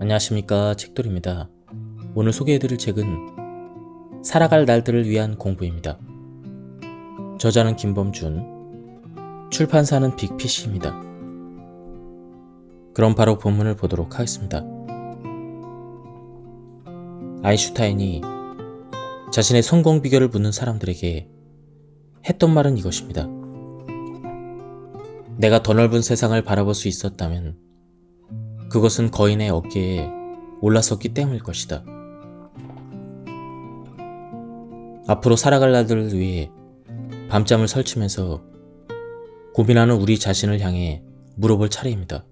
안녕하십니까, 책돌입니다. 오늘 소개해드릴 책은 살아갈 날들을 위한 공부입니다. 저자는 김범준, 출판사는 빅피쉬입니다. 그럼 바로 본문을 보도록 하겠습니다. 아인슈타인이 자신의 성공 비결을 묻는 사람들에게 했던 말은 이것입니다. 내가 더 넓은 세상을 바라볼 수 있었다면 그것은 거인의 어깨에 올라섰기 때문일 것이다. 앞으로 살아갈 날들을 위해 밤잠을 설치면서 고민하는 우리 자신을 향해 물어볼 차례입니다.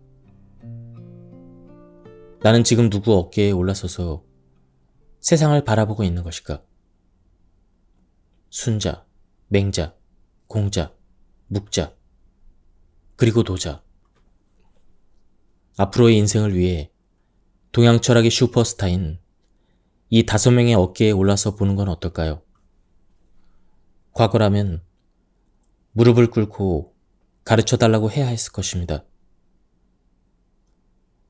나는 지금 누구 어깨에 올라서서 세상을 바라보고 있는 것일까? 순자, 맹자, 공자, 묵자, 그리고 도자. 앞으로의 인생을 위해 동양 철학의 슈퍼스타인 이 5명의 어깨에 올라서 보는 건 어떨까요? 과거라면 무릎을 꿇고 가르쳐달라고 해야 했을 것입니다.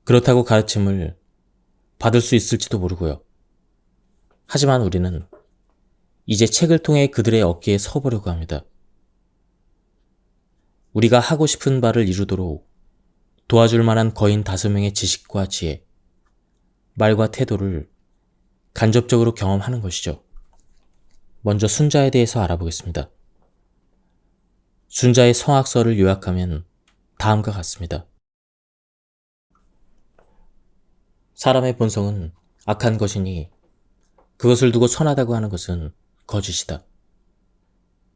그렇다고 가르침을 받을 수 있을지도 모르고요. 하지만 우리는 이제 책을 통해 그들의 어깨에 서보려고 합니다. 우리가 하고 싶은 바를 이루도록 도와줄 만한 거인 5명의 지식과 지혜, 말과 태도를 간접적으로 경험하는 것이죠. 먼저 순자에 대해서 알아보겠습니다. 순자의 성악설을 요약하면 다음과 같습니다. 사람의 본성은 악한 것이니 그것을 두고 선하다고 하는 것은 거짓이다.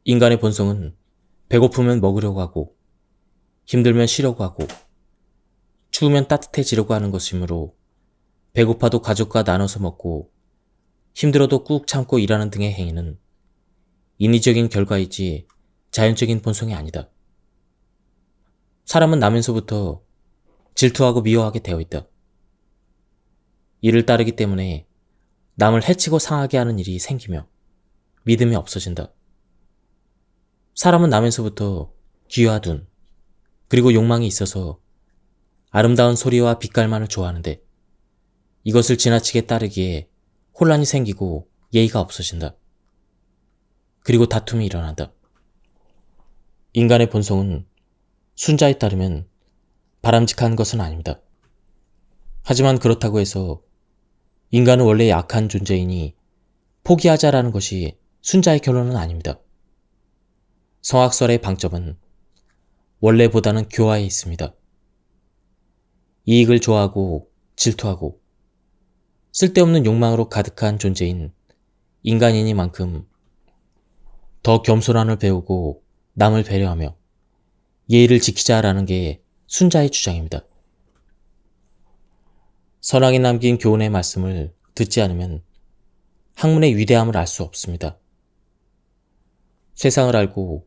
인간의 본성은 배고프면 먹으려고 하고 힘들면 쉬려고 하고 추우면 따뜻해지려고 하는 것이므로 배고파도 가족과 나눠서 먹고 힘들어도 꾹 참고 일하는 등의 행위는 인위적인 결과이지 자연적인 본성이 아니다. 사람은 나면서부터 질투하고 미워하게 되어 있다. 이를 따르기 때문에 남을 해치고 상하게 하는 일이 생기며 믿음이 없어진다. 사람은 나면서부터 귀와 눈, 그리고 욕망이 있어서 아름다운 소리와 빛깔만을 좋아하는데 이것을 지나치게 따르기에 혼란이 생기고 예의가 없어진다. 그리고 다툼이 일어난다. 인간의 본성은 순자에 따르면 바람직한 것은 아닙니다. 하지만 그렇다고 해서 인간은 원래 약한 존재이니 포기하자라는 것이 순자의 결론은 아닙니다. 성악설의 방점은 원래보다는 교화에 있습니다. 이익을 좋아하고 질투하고 쓸데없는 욕망으로 가득한 존재인 인간이니만큼 더 겸손함을 배우고 남을 배려하며 예의를 지키자라는 게 순자의 주장입니다. 선왕이 남긴 교훈의 말씀을 듣지 않으면 학문의 위대함을 알 수 없습니다. 세상을 알고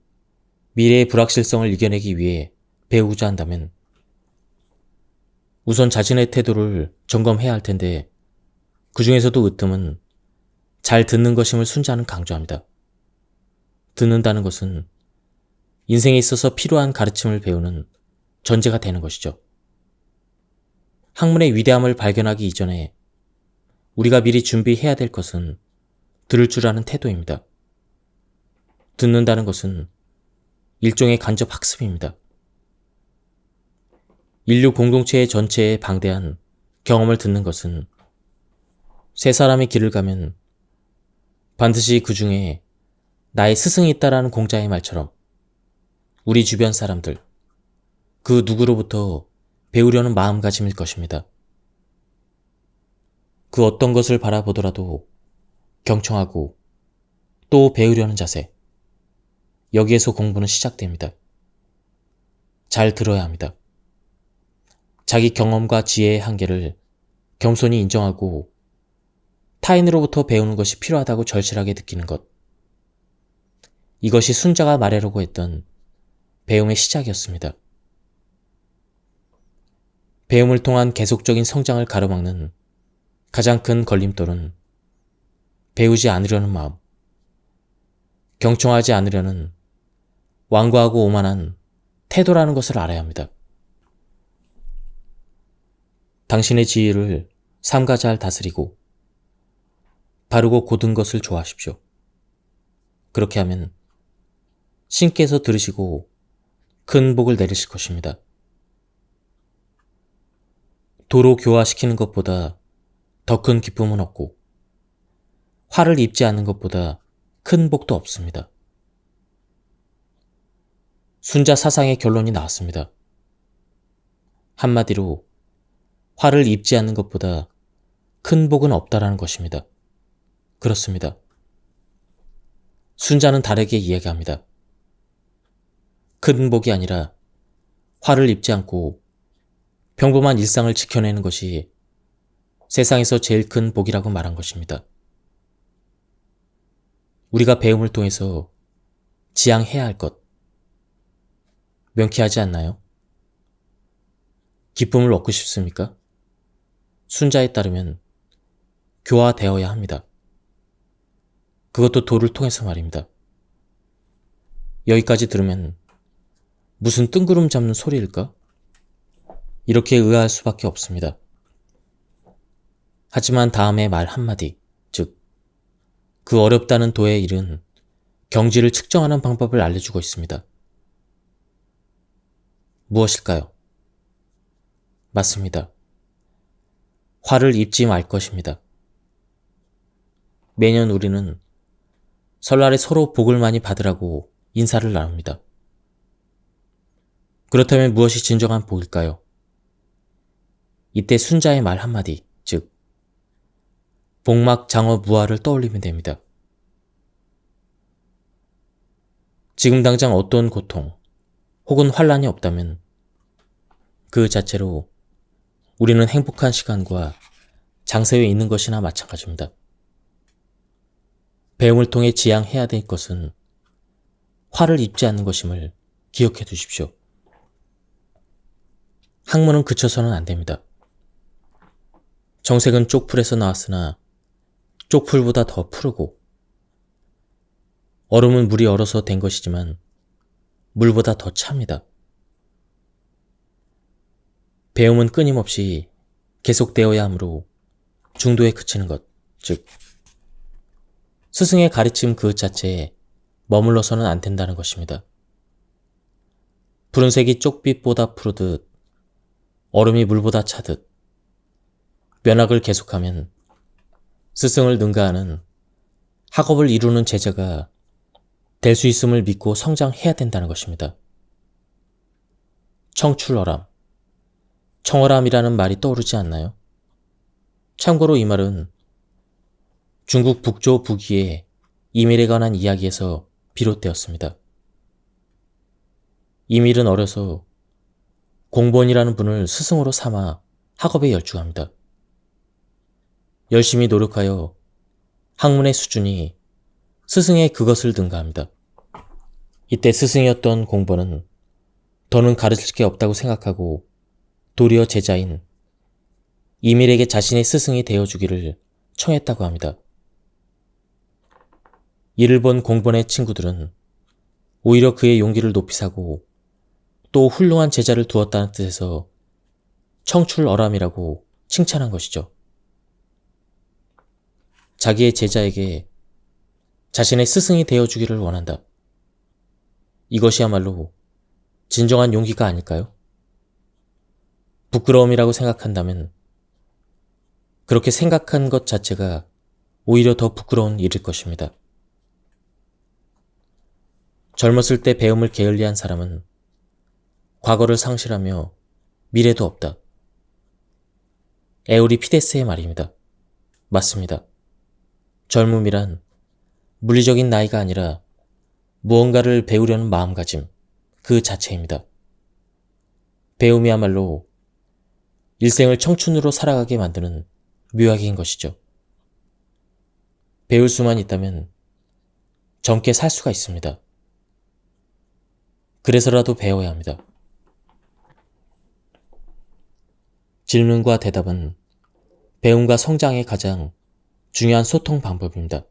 미래의 불확실성을 이겨내기 위해 배우고자 한다면 우선 자신의 태도를 점검해야 할 텐데 그 중에서도 으뜸은 잘 듣는 것임을 순자는 강조합니다. 듣는다는 것은 인생에 있어서 필요한 가르침을 배우는 전제가 되는 것이죠. 학문의 위대함을 발견하기 이전에 우리가 미리 준비해야 될 것은 들을 줄 아는 태도입니다. 듣는다는 것은 일종의 간접 학습입니다. 인류 공동체 전체의 방대한 경험을 듣는 것은 세 사람의 길을 가면 반드시 그 중에 나의 스승이 있다라는 공자의 말처럼 우리 주변 사람들, 그 누구로부터 배우려는 마음가짐일 것입니다. 그 어떤 것을 바라보더라도 경청하고 또 배우려는 자세, 여기에서 공부는 시작됩니다. 잘 들어야 합니다. 자기 경험과 지혜의 한계를 겸손히 인정하고 타인으로부터 배우는 것이 필요하다고 절실하게 느끼는 것. 이것이 순자가 말하려고 했던 배움의 시작이었습니다. 배움을 통한 계속적인 성장을 가로막는 가장 큰 걸림돌은 배우지 않으려는 마음, 경청하지 않으려는 완고하고 오만한 태도라는 것을 알아야 합니다. 당신의 지위를 삼가 잘 다스리고 바르고 고든 것을 좋아하십시오. 그렇게 하면 신께서 들으시고 큰 복을 내리실 것입니다. 도로 교화시키는 것보다 더 큰 기쁨은 없고 화를 입지 않는 것보다 큰 복도 없습니다. 순자 사상의 결론이 나왔습니다. 한마디로 화를 입지 않는 것보다 큰 복은 없다라는 것입니다. 그렇습니다. 순자는 다르게 이야기합니다. 큰 복이 아니라 화를 입지 않고 평범한 일상을 지켜내는 것이 세상에서 제일 큰 복이라고 말한 것입니다. 우리가 배움을 통해서 지향해야 할 것, 명쾌하지 않나요? 기쁨을 얻고 싶습니까? 순자에 따르면 교화되어야 합니다. 그것도 도를 통해서 말입니다. 여기까지 들으면 무슨 뜬구름 잡는 소리일까? 이렇게 의아할 수밖에 없습니다. 하지만 다음에 말 한마디, 즉 그 어렵다는 도에 이른 경지를 측정하는 방법을 알려주고 있습니다. 무엇일까요? 맞습니다. 화를 입지 말 것입니다. 매년 우리는 설날에 서로 복을 많이 받으라고 인사를 나눕니다. 그렇다면 무엇이 진정한 복일까요? 이때 순자의 말 한마디, 즉 복막장어무화를 떠올리면 됩니다. 지금 당장 어떤 고통 혹은 환란이 없다면 그 자체로 우리는 행복한 시간과 장세에 있는 것이나 마찬가지입니다. 배움을 통해 지향해야 될 것은 화를 입지 않는 것임을 기억해 두십시오. 학문은 그쳐서는 안 됩니다. 정색은 쪽풀에서 나왔으나 쪽풀보다 더 푸르고 얼음은 물이 얼어서 된 것이지만 물보다 더 찹니다. 배움은 끊임없이 계속되어야 하므로 중도에 그치는 것, 즉 스승의 가르침 그 자체에 머물러서는 안 된다는 것입니다. 푸른색이 쪽빛보다 푸르듯 얼음이 물보다 차듯 면학을 계속하면 스승을 능가하는 학업을 이루는 제자가 될 수 있음을 믿고 성장해야 된다는 것입니다. 청출어람, 청어람이라는 말이 떠오르지 않나요? 참고로 이 말은 중국 북조 북위의 이밀에 관한 이야기에서 비롯되었습니다. 이밀은 어려서 공본이라는 분을 스승으로 삼아 학업에 열중합니다. 열심히 노력하여 학문의 수준이 스승의 그것을 능가합니다. 이때 스승이었던 공본은 더는 가르칠 게 없다고 생각하고 도리어 제자인 이밀에게 자신의 스승이 되어주기를 청했다고 합니다. 이를 본 공본의 친구들은 오히려 그의 용기를 높이 사고 또 훌륭한 제자를 두었다는 뜻에서 청출어람이라고 칭찬한 것이죠. 자기의 제자에게 자신의 스승이 되어주기를 원한다. 이것이야말로 진정한 용기가 아닐까요? 부끄러움이라고 생각한다면 그렇게 생각한 것 자체가 오히려 더 부끄러운 일일 것입니다. 젊었을 때 배움을 게을리한 사람은 과거를 상실하며 미래도 없다. 에우리피데스의 말입니다. 맞습니다. 젊음이란 물리적인 나이가 아니라 무언가를 배우려는 마음가짐, 그 자체입니다. 배움이야말로 일생을 청춘으로 살아가게 만드는 묘약인 것이죠. 배울 수만 있다면 젊게 살 수가 있습니다. 그래서라도 배워야 합니다. 질문과 대답은 배움과 성장의 가장 중요한 소통 방법입니다.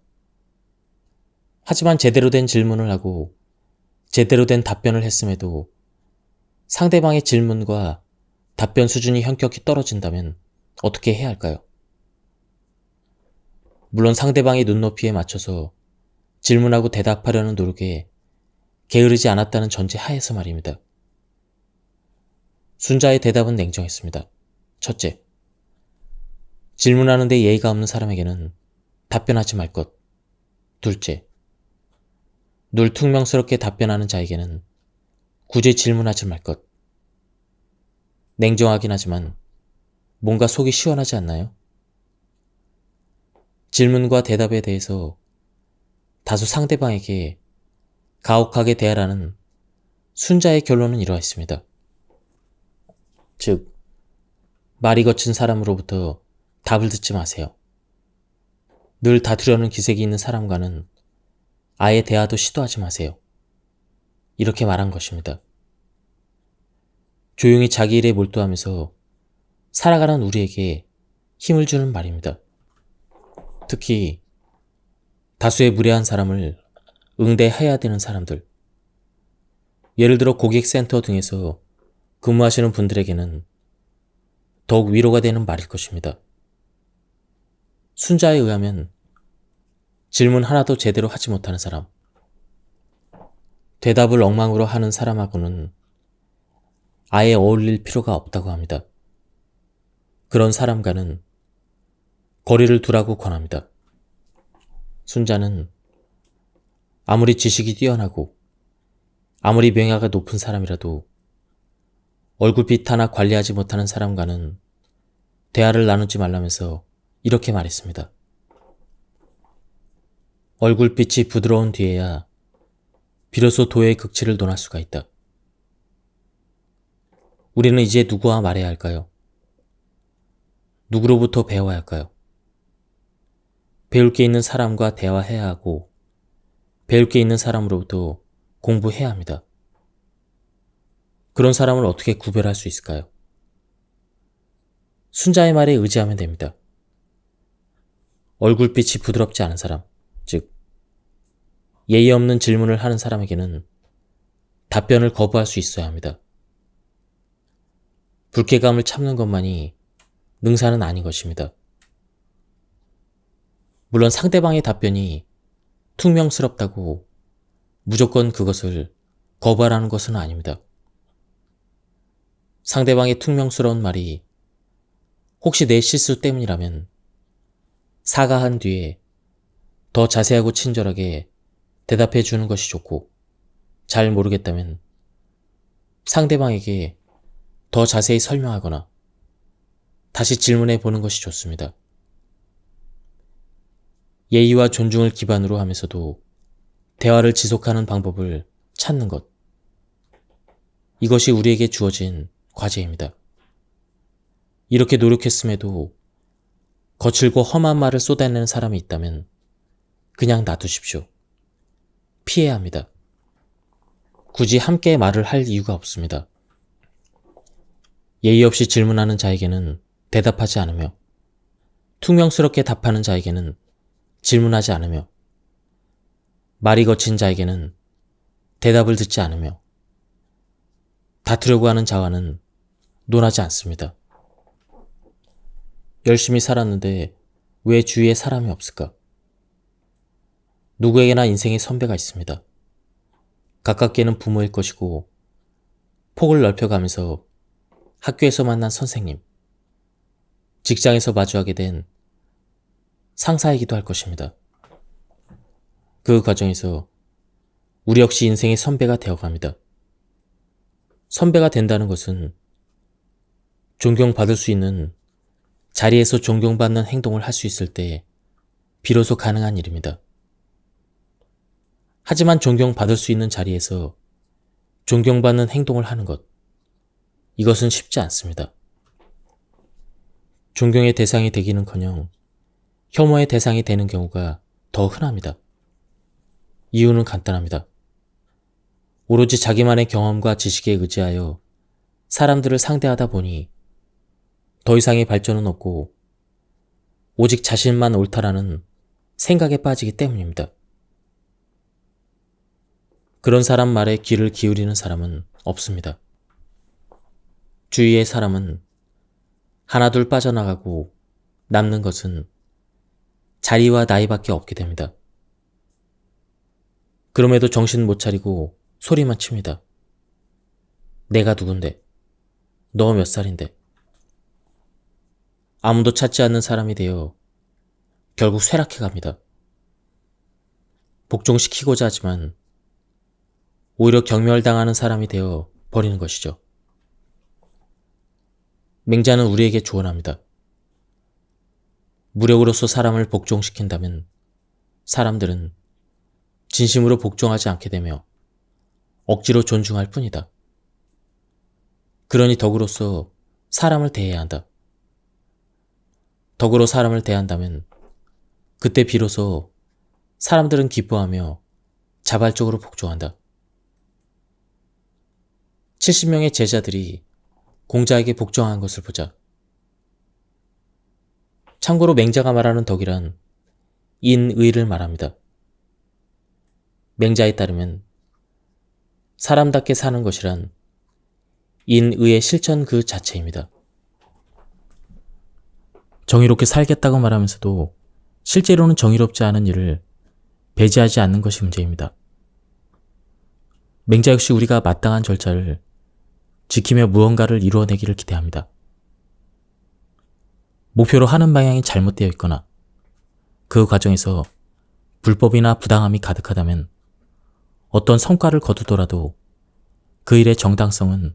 하지만 제대로 된 질문을 하고 제대로 된 답변을 했음에도 상대방의 질문과 답변 수준이 현격히 떨어진다면 어떻게 해야 할까요? 물론 상대방의 눈높이에 맞춰서 질문하고 대답하려는 노력에 게으르지 않았다는 전제 하에서 말입니다. 순자의 대답은 냉정했습니다. 첫째, 질문하는데 예의가 없는 사람에게는 답변하지 말 것. 둘째, 늘 퉁명스럽게 답변하는 자에게는 굳이 질문하지 말 것. 냉정하긴 하지만 뭔가 속이 시원하지 않나요? 질문과 대답에 대해서 다소 상대방에게 가혹하게 대하라는 순자의 결론은 이러했습니다. 즉, 말이 거친 사람으로부터 답을 듣지 마세요. 늘 다투려는 기색이 있는 사람과는 아예 대화도 시도하지 마세요. 이렇게 말한 것입니다. 조용히 자기 일에 몰두하면서 살아가는 우리에게 힘을 주는 말입니다. 특히 다수의 무례한 사람을 응대해야 되는 사람들, 예를 들어 고객센터 등에서 근무하시는 분들에게는 더욱 위로가 되는 말일 것입니다. 순자에 의하면 질문 하나도 제대로 하지 못하는 사람, 대답을 엉망으로 하는 사람하고는 아예 어울릴 필요가 없다고 합니다. 그런 사람과는 거리를 두라고 권합니다. 순자는 아무리 지식이 뛰어나고 아무리 명예가 높은 사람이라도 얼굴빛 하나 관리하지 못하는 사람과는 대화를 나누지 말라면서 이렇게 말했습니다. 얼굴빛이 부드러운 뒤에야 비로소 도의 극치를 논할 수가 있다. 우리는 이제 누구와 말해야 할까요? 누구로부터 배워야 할까요? 배울 게 있는 사람과 대화해야 하고 배울 게 있는 사람으로부터 공부해야 합니다. 그런 사람을 어떻게 구별할 수 있을까요? 순자의 말에 의지하면 됩니다. 얼굴빛이 부드럽지 않은 사람, 즉 예의 없는 질문을 하는 사람에게는 답변을 거부할 수 있어야 합니다. 불쾌감을 참는 것만이 능사는 아닌 것입니다. 물론 상대방의 답변이 퉁명스럽다고 무조건 그것을 거부하라는 것은 아닙니다. 상대방의 퉁명스러운 말이 혹시 내 실수 때문이라면 사과한 뒤에 더 자세하고 친절하게 대답해 주는 것이 좋고, 잘 모르겠다면 상대방에게 더 자세히 설명하거나 다시 질문해 보는 것이 좋습니다. 예의와 존중을 기반으로 하면서도 대화를 지속하는 방법을 찾는 것. 이것이 우리에게 주어진 과제입니다. 이렇게 노력했음에도 거칠고 험한 말을 쏟아내는 사람이 있다면 그냥 놔두십시오. 피해야 합니다. 굳이 함께 말을 할 이유가 없습니다. 예의 없이 질문하는 자에게는 대답하지 않으며, 퉁명스럽게 답하는 자에게는 질문하지 않으며, 말이 거친 자에게는 대답을 듣지 않으며, 다투려고 하는 자와는 논하지 않습니다. 열심히 살았는데 왜 주위에 사람이 없을까? 누구에게나 인생의 선배가 있습니다. 가깝게는 부모일 것이고, 폭을 넓혀가면서 학교에서 만난 선생님, 직장에서 마주하게 된 상사이기도 할 것입니다. 그 과정에서 우리 역시 인생의 선배가 되어갑니다. 선배가 된다는 것은 존경받을 수 있는 자리에서 존경받는 행동을 할 수 있을 때 비로소 가능한 일입니다. 하지만 존경받을 수 있는 자리에서 존경받는 행동을 하는 것, 이것은 쉽지 않습니다. 존경의 대상이 되기는커녕 혐오의 대상이 되는 경우가 더 흔합니다. 이유는 간단합니다. 오로지 자기만의 경험과 지식에 의지하여 사람들을 상대하다 보니 더 이상의 발전은 없고 오직 자신만 옳다라는 생각에 빠지기 때문입니다. 그런 사람 말에 귀를 기울이는 사람은 없습니다. 주위의 사람은 하나둘 빠져나가고 남는 것은 자리와 나이밖에 없게 됩니다. 그럼에도 정신 못 차리고 소리만 칩니다. 내가 누군데? 너 몇 살인데? 아무도 찾지 않는 사람이 되어 결국 쇠락해 갑니다. 복종시키고자 하지만 오히려 경멸당하는 사람이 되어 버리는 것이죠. 맹자는 우리에게 조언합니다. 무력으로서 사람을 복종시킨다면 사람들은 진심으로 복종하지 않게 되며 억지로 존중할 뿐이다. 그러니 덕으로서 사람을 대해야 한다. 덕으로 사람을 대한다면 그때 비로소 사람들은 기뻐하며 자발적으로 복종한다. 70명의 제자들이 공자에게 복종한 것을 보자. 참고로 맹자가 말하는 덕이란 인의를 말합니다. 맹자에 따르면 사람답게 사는 것이란 인의의 실천 그 자체입니다. 정의롭게 살겠다고 말하면서도 실제로는 정의롭지 않은 일을 배제하지 않는 것이 문제입니다. 맹자 역시 우리가 마땅한 절차를 지키며 무언가를 이루어내기를 기대합니다. 목표로 하는 방향이 잘못되어 있거나 그 과정에서 불법이나 부당함이 가득하다면 어떤 성과를 거두더라도 그 일의 정당성은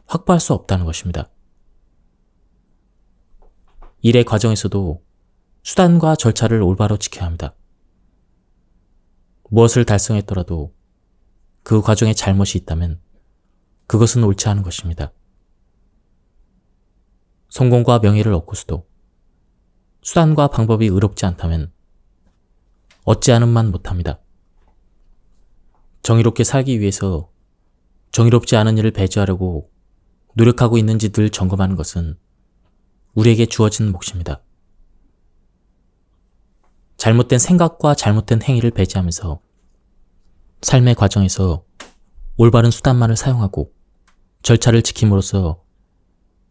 확보할 수 없다는 것입니다. 일의 과정에서도 수단과 절차를 올바로 지켜야 합니다. 무엇을 달성했더라도 그 과정에 잘못이 있다면 그것은 옳지 않은 것입니다. 성공과 명예를 얻고서도 수단과 방법이 의롭지 않다면 어찌하는만 못합니다. 정의롭게 살기 위해서 정의롭지 않은 일을 배제하려고 노력하고 있는지 늘 점검하는 것은 우리에게 주어진 몫입니다. 잘못된 생각과 잘못된 행위를 배제하면서 삶의 과정에서 올바른 수단만을 사용하고 절차를 지킴으로써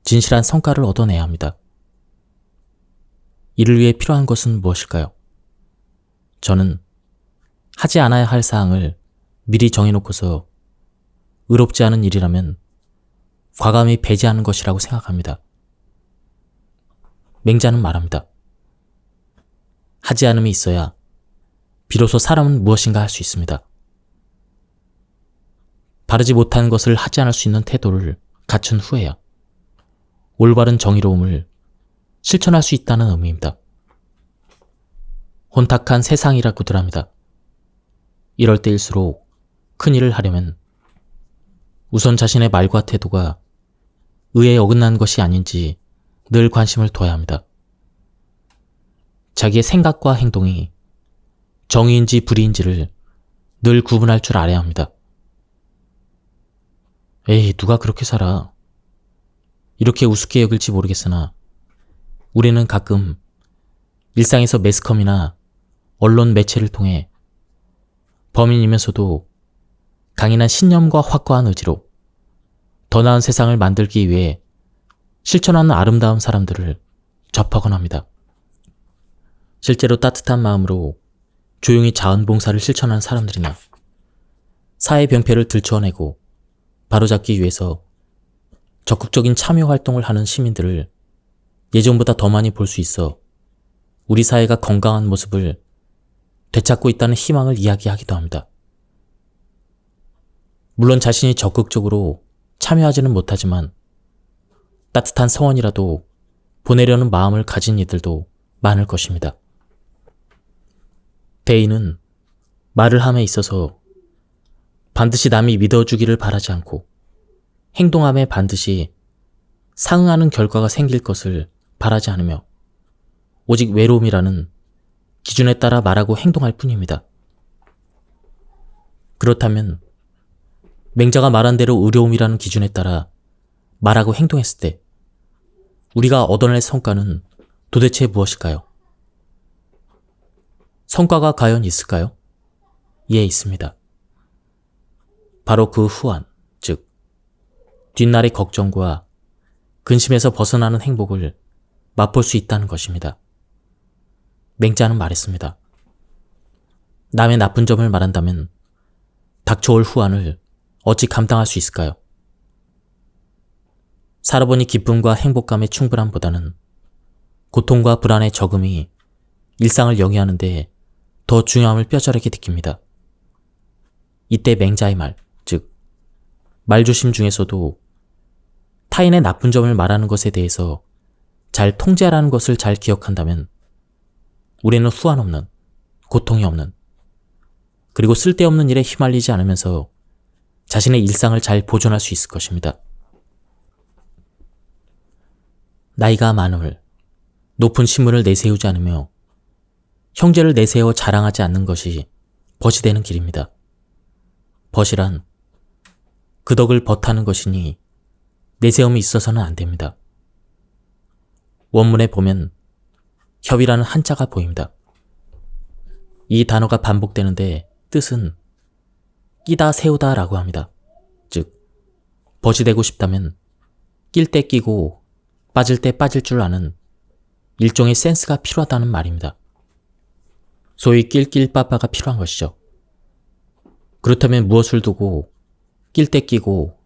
진실한 성과를 얻어내야 합니다. 이를 위해 필요한 것은 무엇일까요? 저는 하지 않아야 할 사항을 미리 정해놓고서 의롭지 않은 일이라면 과감히 배제하는 것이라고 생각합니다. 맹자는 말합니다. 하지 않음이 있어야 비로소 사람은 무엇인가 할 수 있습니다. 바르지 못한 것을 하지 않을 수 있는 태도를 갖춘 후에야 올바른 정의로움을 실천할 수 있다는 의미입니다. 혼탁한 세상이라고들 합니다. 이럴 때일수록 큰 일을 하려면 우선 자신의 말과 태도가 의에 어긋난 것이 아닌지 늘 관심을 둬야 합니다. 자기의 생각과 행동이 정의인지 불의인지를 늘 구분할 줄 알아야 합니다. 에이, 누가 그렇게 살아? 이렇게 우습게 여길지 모르겠으나 우리는 가끔 일상에서 매스컴이나 언론 매체를 통해 범인이면서도 강인한 신념과 확고한 의지로 더 나은 세상을 만들기 위해 실천하는 아름다운 사람들을 접하곤 합니다. 실제로 따뜻한 마음으로 조용히 자원봉사를 실천하는 사람들이나 사회 병폐를 들추어내고 바로잡기 위해서 적극적인 참여 활동을 하는 시민들을 예전보다 더 많이 볼 수 있어 우리 사회가 건강한 모습을 되찾고 있다는 희망을 이야기하기도 합니다. 물론 자신이 적극적으로 참여하지는 못하지만 따뜻한 성원이라도 보내려는 마음을 가진 이들도 많을 것입니다. 대인은 말을 함에 있어서 반드시 남이 믿어주기를 바라지 않고 행동함에 반드시 상응하는 결과가 생길 것을 바라지 않으며 오직 외로움이라는 기준에 따라 말하고 행동할 뿐입니다. 그렇다면 맹자가 말한 대로 의로움이라는 기준에 따라 말하고 행동했을 때 우리가 얻어낼 성과는 도대체 무엇일까요? 성과가 과연 있을까요? 예, 있습니다. 바로 그 후한, 즉 뒷날의 걱정과 근심에서 벗어나는 행복을 맛볼 수 있다는 것입니다. 맹자는 말했습니다. 남의 나쁜 점을 말한다면 닥쳐올 후환을 어찌 감당할 수 있을까요? 살아보니 기쁨과 행복감의 충분함보다는 고통과 불안의 적음이 일상을 영위하는데 더 중요함을 뼈저리게 느낍니다. 이때 맹자의 말, 즉 말조심 중에서도 타인의 나쁜 점을 말하는 것에 대해서 잘 통제하라는 것을 잘 기억한다면 우리는 후환 없는, 고통이 없는, 그리고 쓸데없는 일에 휘말리지 않으면서 자신의 일상을 잘 보존할 수 있을 것입니다. 나이가 많음을, 높은 신분을 내세우지 않으며 형제를 내세워 자랑하지 않는 것이 벗이 되는 길입니다. 벗이란 그 덕을 벗하는 것이니 내세움이 있어서는 안 됩니다. 원문에 보면 협이라는 한자가 보입니다. 이 단어가 반복되는데 뜻은 끼다 세우다 라고 합니다. 즉, 벗이 되고 싶다면 낄 때 끼고 빠질 때 빠질 줄 아는 일종의 센스가 필요하다는 말입니다. 소위 낄낄빠빠가 필요한 것이죠. 그렇다면 무엇을 두고 낄 때 끼고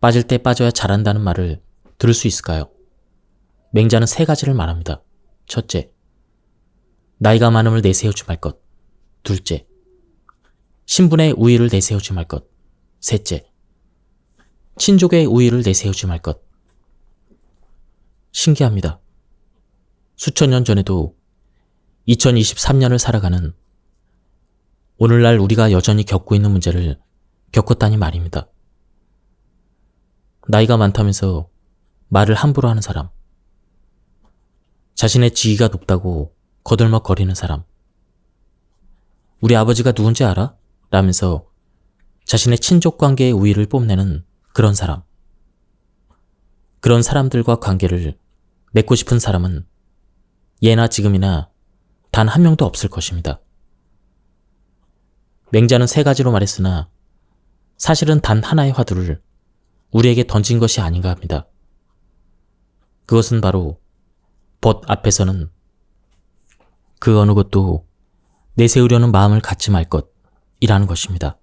빠질 때 빠져야 잘한다는 말을 들을 수 있을까요? 맹자는 3가지를 말합니다. 첫째, 나이가 많음을 내세우지 말 것. 둘째, 신분의 우위를 내세우지 말 것. 셋째, 친족의 우위를 내세우지 말 것. 신기합니다. 수천 년 전에도 2023년을 살아가는 오늘날 우리가 여전히 겪고 있는 문제를 겪었다니 말입니다. 나이가 많다면서 말을 함부로 하는 사람, 자신의 지위가 높다고 거들먹거리는 사람, 우리 아버지가 누군지 알아? 라면서 자신의 친족 관계의 우위를 뽐내는 그런 사람, 그런 사람들과 관계를 맺고 싶은 사람은 예나 지금이나 단 한 명도 없을 것입니다. 맹자는 3가지로 말했으나 사실은 단 하나의 화두를 우리에게 던진 것이 아닌가 합니다. 그것은 바로 벗 앞에서는 그 어느 것도 내세우려는 마음을 갖지 말 것이라는 것입니다.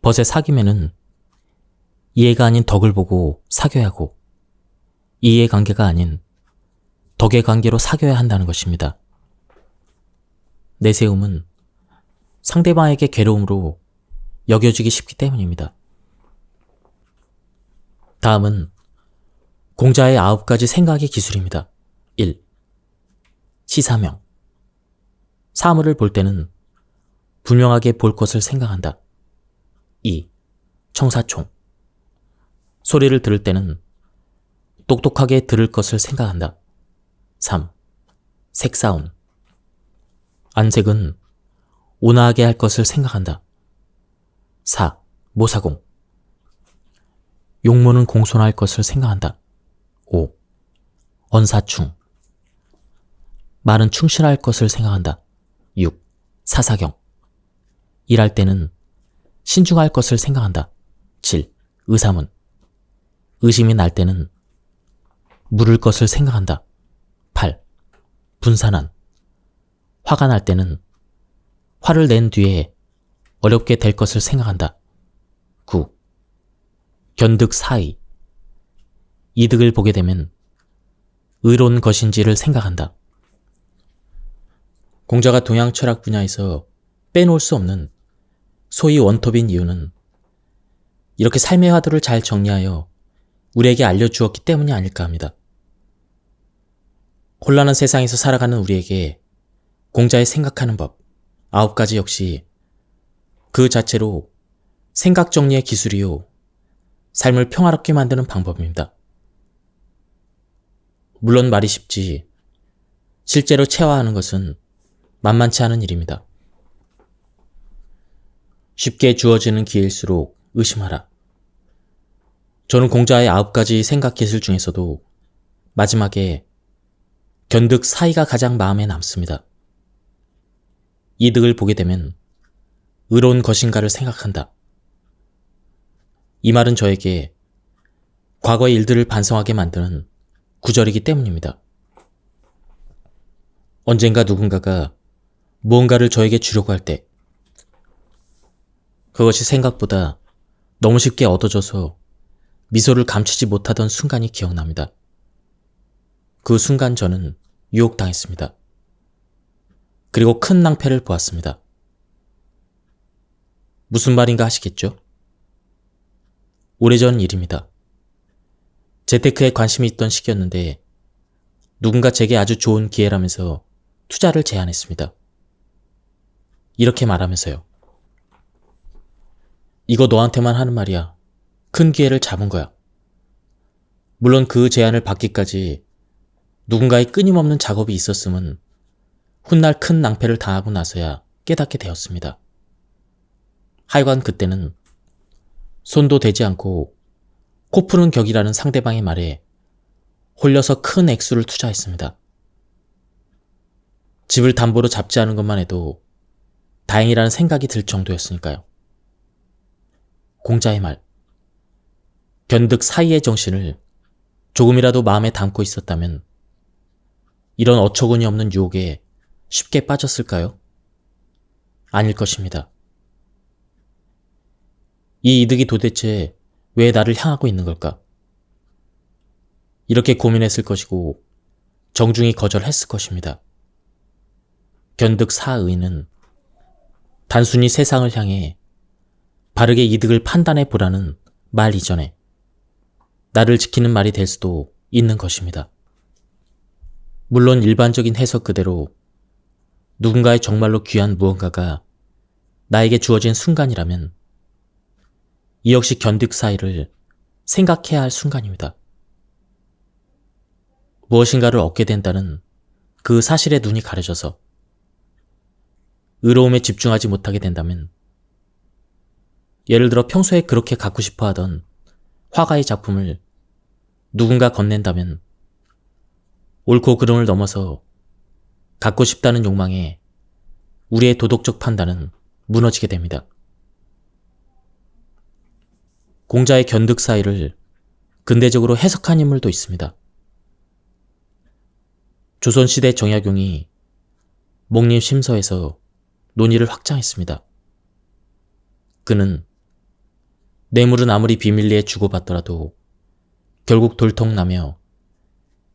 벗의 사귐에는 이해가 아닌 덕을 보고 사귀어야 하고 이해 관계가 아닌 덕의 관계로 사귀어야 한다는 것입니다. 내세움은 상대방에게 괴로움으로 여겨지기 쉽기 때문입니다. 다음은 공자의 9가지 생각의 기술입니다. 1. 시사명. 사물을 볼 때는 분명하게 볼 것을 생각한다. 2. 청사총. 소리를 들을 때는 똑똑하게 들을 것을 생각한다. 3. 색사운. 안색은 온화하게 할 것을 생각한다. 4. 모사공. 용모는 공손할 것을 생각한다. 5. 언사충. 말은 충실할 것을 생각한다. 6. 사사경. 일할 때는 신중할 것을 생각한다. 7. 의사문. 의심이 날 때는 물을 것을 생각한다. 8. 분산한. 화가 날 때는 화를 낸 뒤에 어렵게 될 것을 생각한다. 9. 견득사의. 이득을 보게 되면 의로운 것인지를 생각한다. 공자가 동양 철학 분야에서 빼놓을 수 없는 소위 원톱인 이유는 이렇게 삶의 화두를 잘 정리하여 우리에게 알려주었기 때문이 아닐까 합니다. 혼란한 세상에서 살아가는 우리에게 공자의 생각하는 법 9가지 역시 그 자체로 생각 정리의 기술이요 삶을 평화롭게 만드는 방법입니다. 물론 말이 쉽지 실제로 체화하는 것은 만만치 않은 일입니다. 쉽게 주어지는 기회일수록 의심하라. 저는 공자의 9가지 생각 기술 중에서도 마지막에 견득 사이가 가장 마음에 남습니다. 이득을 보게 되면 의로운 것인가를 생각한다. 이 말은 저에게 과거의 일들을 반성하게 만드는 구절이기 때문입니다. 언젠가 누군가가 무언가를 저에게 주려고 할 때 그것이 생각보다 너무 쉽게 얻어져서 미소를 감추지 못하던 순간이 기억납니다. 그 순간 저는 유혹당했습니다. 그리고 큰 낭패를 보았습니다. 무슨 말인가 하시겠죠? 오래전 일입니다. 재테크에 관심이 있던 시기였는데 누군가 제게 아주 좋은 기회라면서 투자를 제안했습니다. 이렇게 말하면서요. 이거 너한테만 하는 말이야. 큰 기회를 잡은 거야. 물론 그 제안을 받기까지 누군가의 끊임없는 작업이 있었음은 훗날 큰 낭패를 당하고 나서야 깨닫게 되었습니다. 하여간 그때는 손도 대지 않고 코 푸는 격이라는 상대방의 말에 홀려서 큰 액수를 투자했습니다. 집을 담보로 잡지 않은 것만 해도 다행이라는 생각이 들 정도였으니까요. 공자의 말, 견득 사이의 정신을 조금이라도 마음에 담고 있었다면 이런 어처구니 없는 유혹에 쉽게 빠졌을까요? 아닐 것입니다. 이 이득이 도대체 왜 나를 향하고 있는 걸까? 이렇게 고민했을 것이고 정중히 거절했을 것입니다. 견득사의는 단순히 세상을 향해 바르게 이득을 판단해 보라는 말 이전에 나를 지키는 말이 될 수도 있는 것입니다. 물론 일반적인 해석 그대로 누군가의 정말로 귀한 무언가가 나에게 주어진 순간이라면 이 역시 견득사의를 생각해야 할 순간입니다. 무엇인가를 얻게 된다는 그 사실에 눈이 가려져서 의로움에 집중하지 못하게 된다면, 예를 들어 평소에 그렇게 갖고 싶어 하던 화가의 작품을 누군가 건넨다면 옳고 그름을 넘어서 갖고 싶다는 욕망에 우리의 도덕적 판단은 무너지게 됩니다. 공자의 견득사의를 근대적으로 해석한 인물도 있습니다. 조선시대 정약용이 목림심서에서 논의를 확장했습니다. 그는 뇌물은 아무리 비밀리에 주고받더라도 결국 돌통나며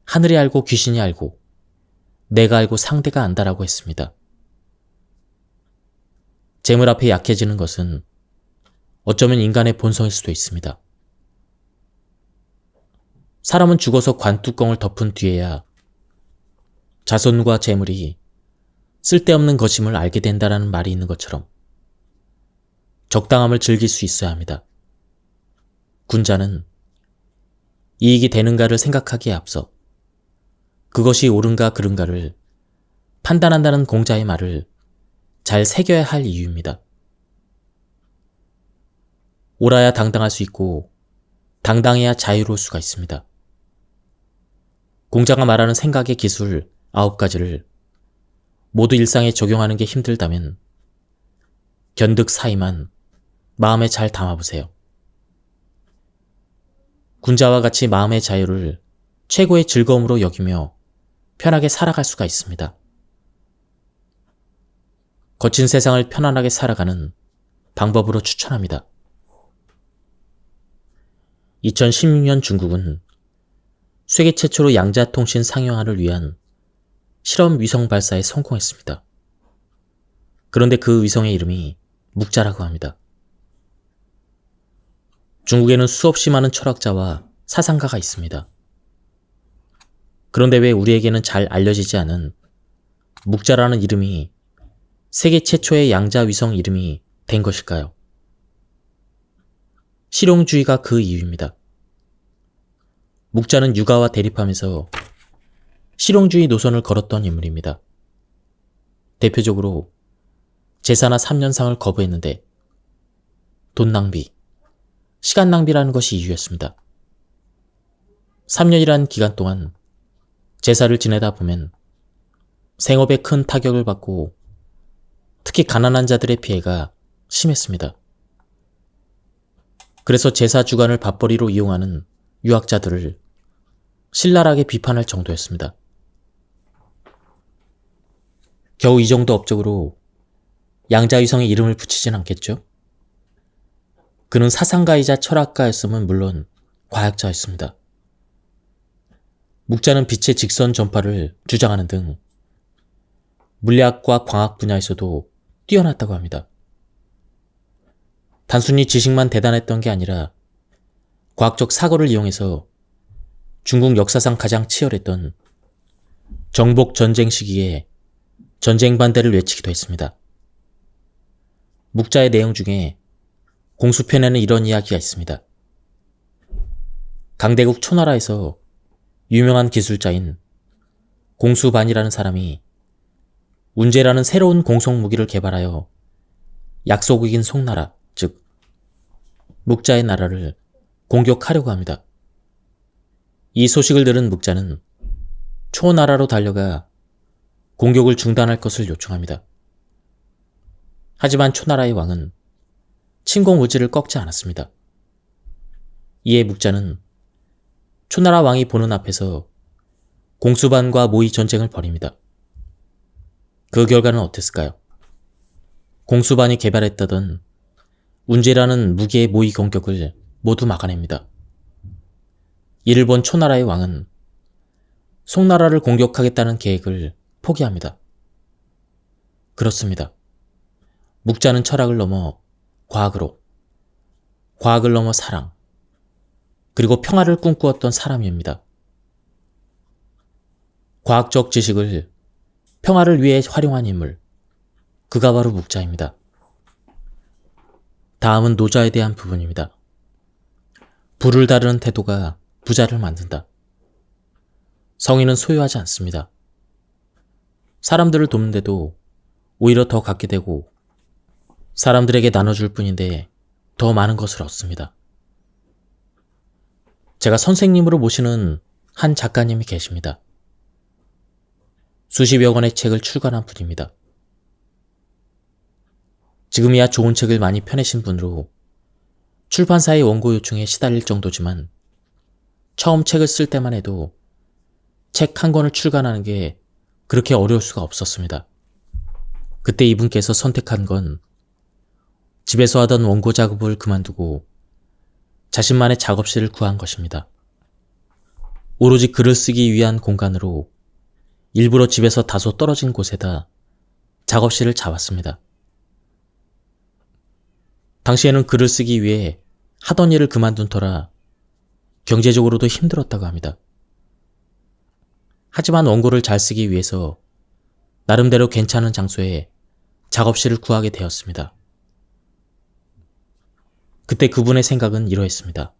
하늘이 알고 귀신이 알고 내가 알고 상대가 안다라고 했습니다. 재물 앞에 약해지는 것은 어쩌면 인간의 본성일 수도 있습니다. 사람은 죽어서 관뚜껑을 덮은 뒤에야 자손과 재물이 쓸데없는 것임을 알게 된다라는 말이 있는 것처럼 적당함을 즐길 수 있어야 합니다. 군자는 이익이 되는가를 생각하기에 앞서 그것이 옳은가 그른가를 판단한다는 공자의 말을 잘 새겨야 할 이유입니다. 옳아야 당당할 수 있고 당당해야 자유로울 수가 있습니다. 공자가 말하는 생각의 기술 9가지를 모두 일상에 적용하는 게 힘들다면 견득사의만 마음에 잘 담아보세요. 군자와 같이 마음의 자유를 최고의 즐거움으로 여기며 편하게 살아갈 수가 있습니다. 거친 세상을 편안하게 살아가는 방법으로 추천합니다. 2016년 중국은 세계 최초로 양자통신 상용화를 위한 실험 위성 발사에 성공했습니다. 그런데 그 위성의 이름이 묵자라고 합니다. 중국에는 수없이 많은 철학자와 사상가가 있습니다. 그런데 왜 우리에게는 잘 알려지지 않은 묵자라는 이름이 세계 최초의 양자 위성 이름이 된 것일까요? 실용주의가 그 이유입니다. 묵자는 육아와 대립하면서 실용주의 노선을 걸었던 인물입니다. 대표적으로 제사나 3년상을 거부했는데 돈 낭비, 시간 낭비라는 것이 이유였습니다. 3년이라는 기간 동안 제사를 지내다 보면 생업에 큰 타격을 받고 특히 가난한 자들의 피해가 심했습니다. 그래서 제사 주간을 밥벌이로 이용하는 유학자들을 신랄하게 비판할 정도였습니다. 겨우 이 정도 업적으로 양자위성의 이름을 붙이진 않겠죠? 그는 사상가이자 철학가였음은 물론 과학자였습니다. 묵자는 빛의 직선 전파를 주장하는 등 물리학과 광학 분야에서도 뛰어났다고 합니다. 단순히 지식만 대단했던 게 아니라 과학적 사고를 이용해서 중국 역사상 가장 치열했던 정복 전쟁 시기에 전쟁 반대를 외치기도 했습니다. 묵자의 내용 중에 공수편에는 이런 이야기가 있습니다. 강대국 초나라에서 유명한 기술자인 공수반이라는 사람이 운제라는 새로운 공속무기를 개발하여 약소국인 송나라, 즉 묵자의 나라를 공격하려고 합니다. 이 소식을 들은 묵자는 초나라로 달려가 공격을 중단할 것을 요청합니다. 하지만 초나라의 왕은 침공 의지를 꺾지 않았습니다. 이에 묵자는 초나라 왕이 보는 앞에서 공수반과 모의 전쟁을 벌입니다. 그 결과는 어땠을까요? 공수반이 개발했다던 운제라는 무기의 모의 공격을 모두 막아냅니다. 이를 본 초나라의 왕은 송나라를 공격하겠다는 계획을 포기합니다. 그렇습니다. 묵자는 철학을 넘어 과학으로, 과학을 넘어 사랑, 그리고 평화를 꿈꾸었던 사람입니다. 과학적 지식을 평화를 위해 활용한 인물, 그가 바로 묵자입니다. 다음은 노자에 대한 부분입니다. 부를 다루는 태도가 부자를 만든다. 성인은 소유하지 않습니다. 사람들을 돕는데도 오히려 더 갖게 되고 사람들에게 나눠줄 뿐인데 더 많은 것을 얻습니다. 제가 선생님으로 모시는 한 작가님이 계십니다. 수십여 권의 책을 출간한 분입니다. 지금이야 좋은 책을 많이 펴내신 분으로 출판사의 원고 요청에 시달릴 정도지만 처음 책을 쓸 때만 해도 책 한 권을 출간하는 게 그렇게 어려울 수가 없었습니다. 그때 이분께서 선택한 건 집에서 하던 원고 작업을 그만두고 자신만의 작업실을 구한 것입니다. 오로지 글을 쓰기 위한 공간으로 일부러 집에서 다소 떨어진 곳에다 작업실을 잡았습니다. 당시에는 글을 쓰기 위해 하던 일을 그만둔 터라 경제적으로도 힘들었다고 합니다. 하지만 원고를 잘 쓰기 위해서 나름대로 괜찮은 장소에 작업실을 구하게 되었습니다. 그때 그분의 생각은 이러했습니다.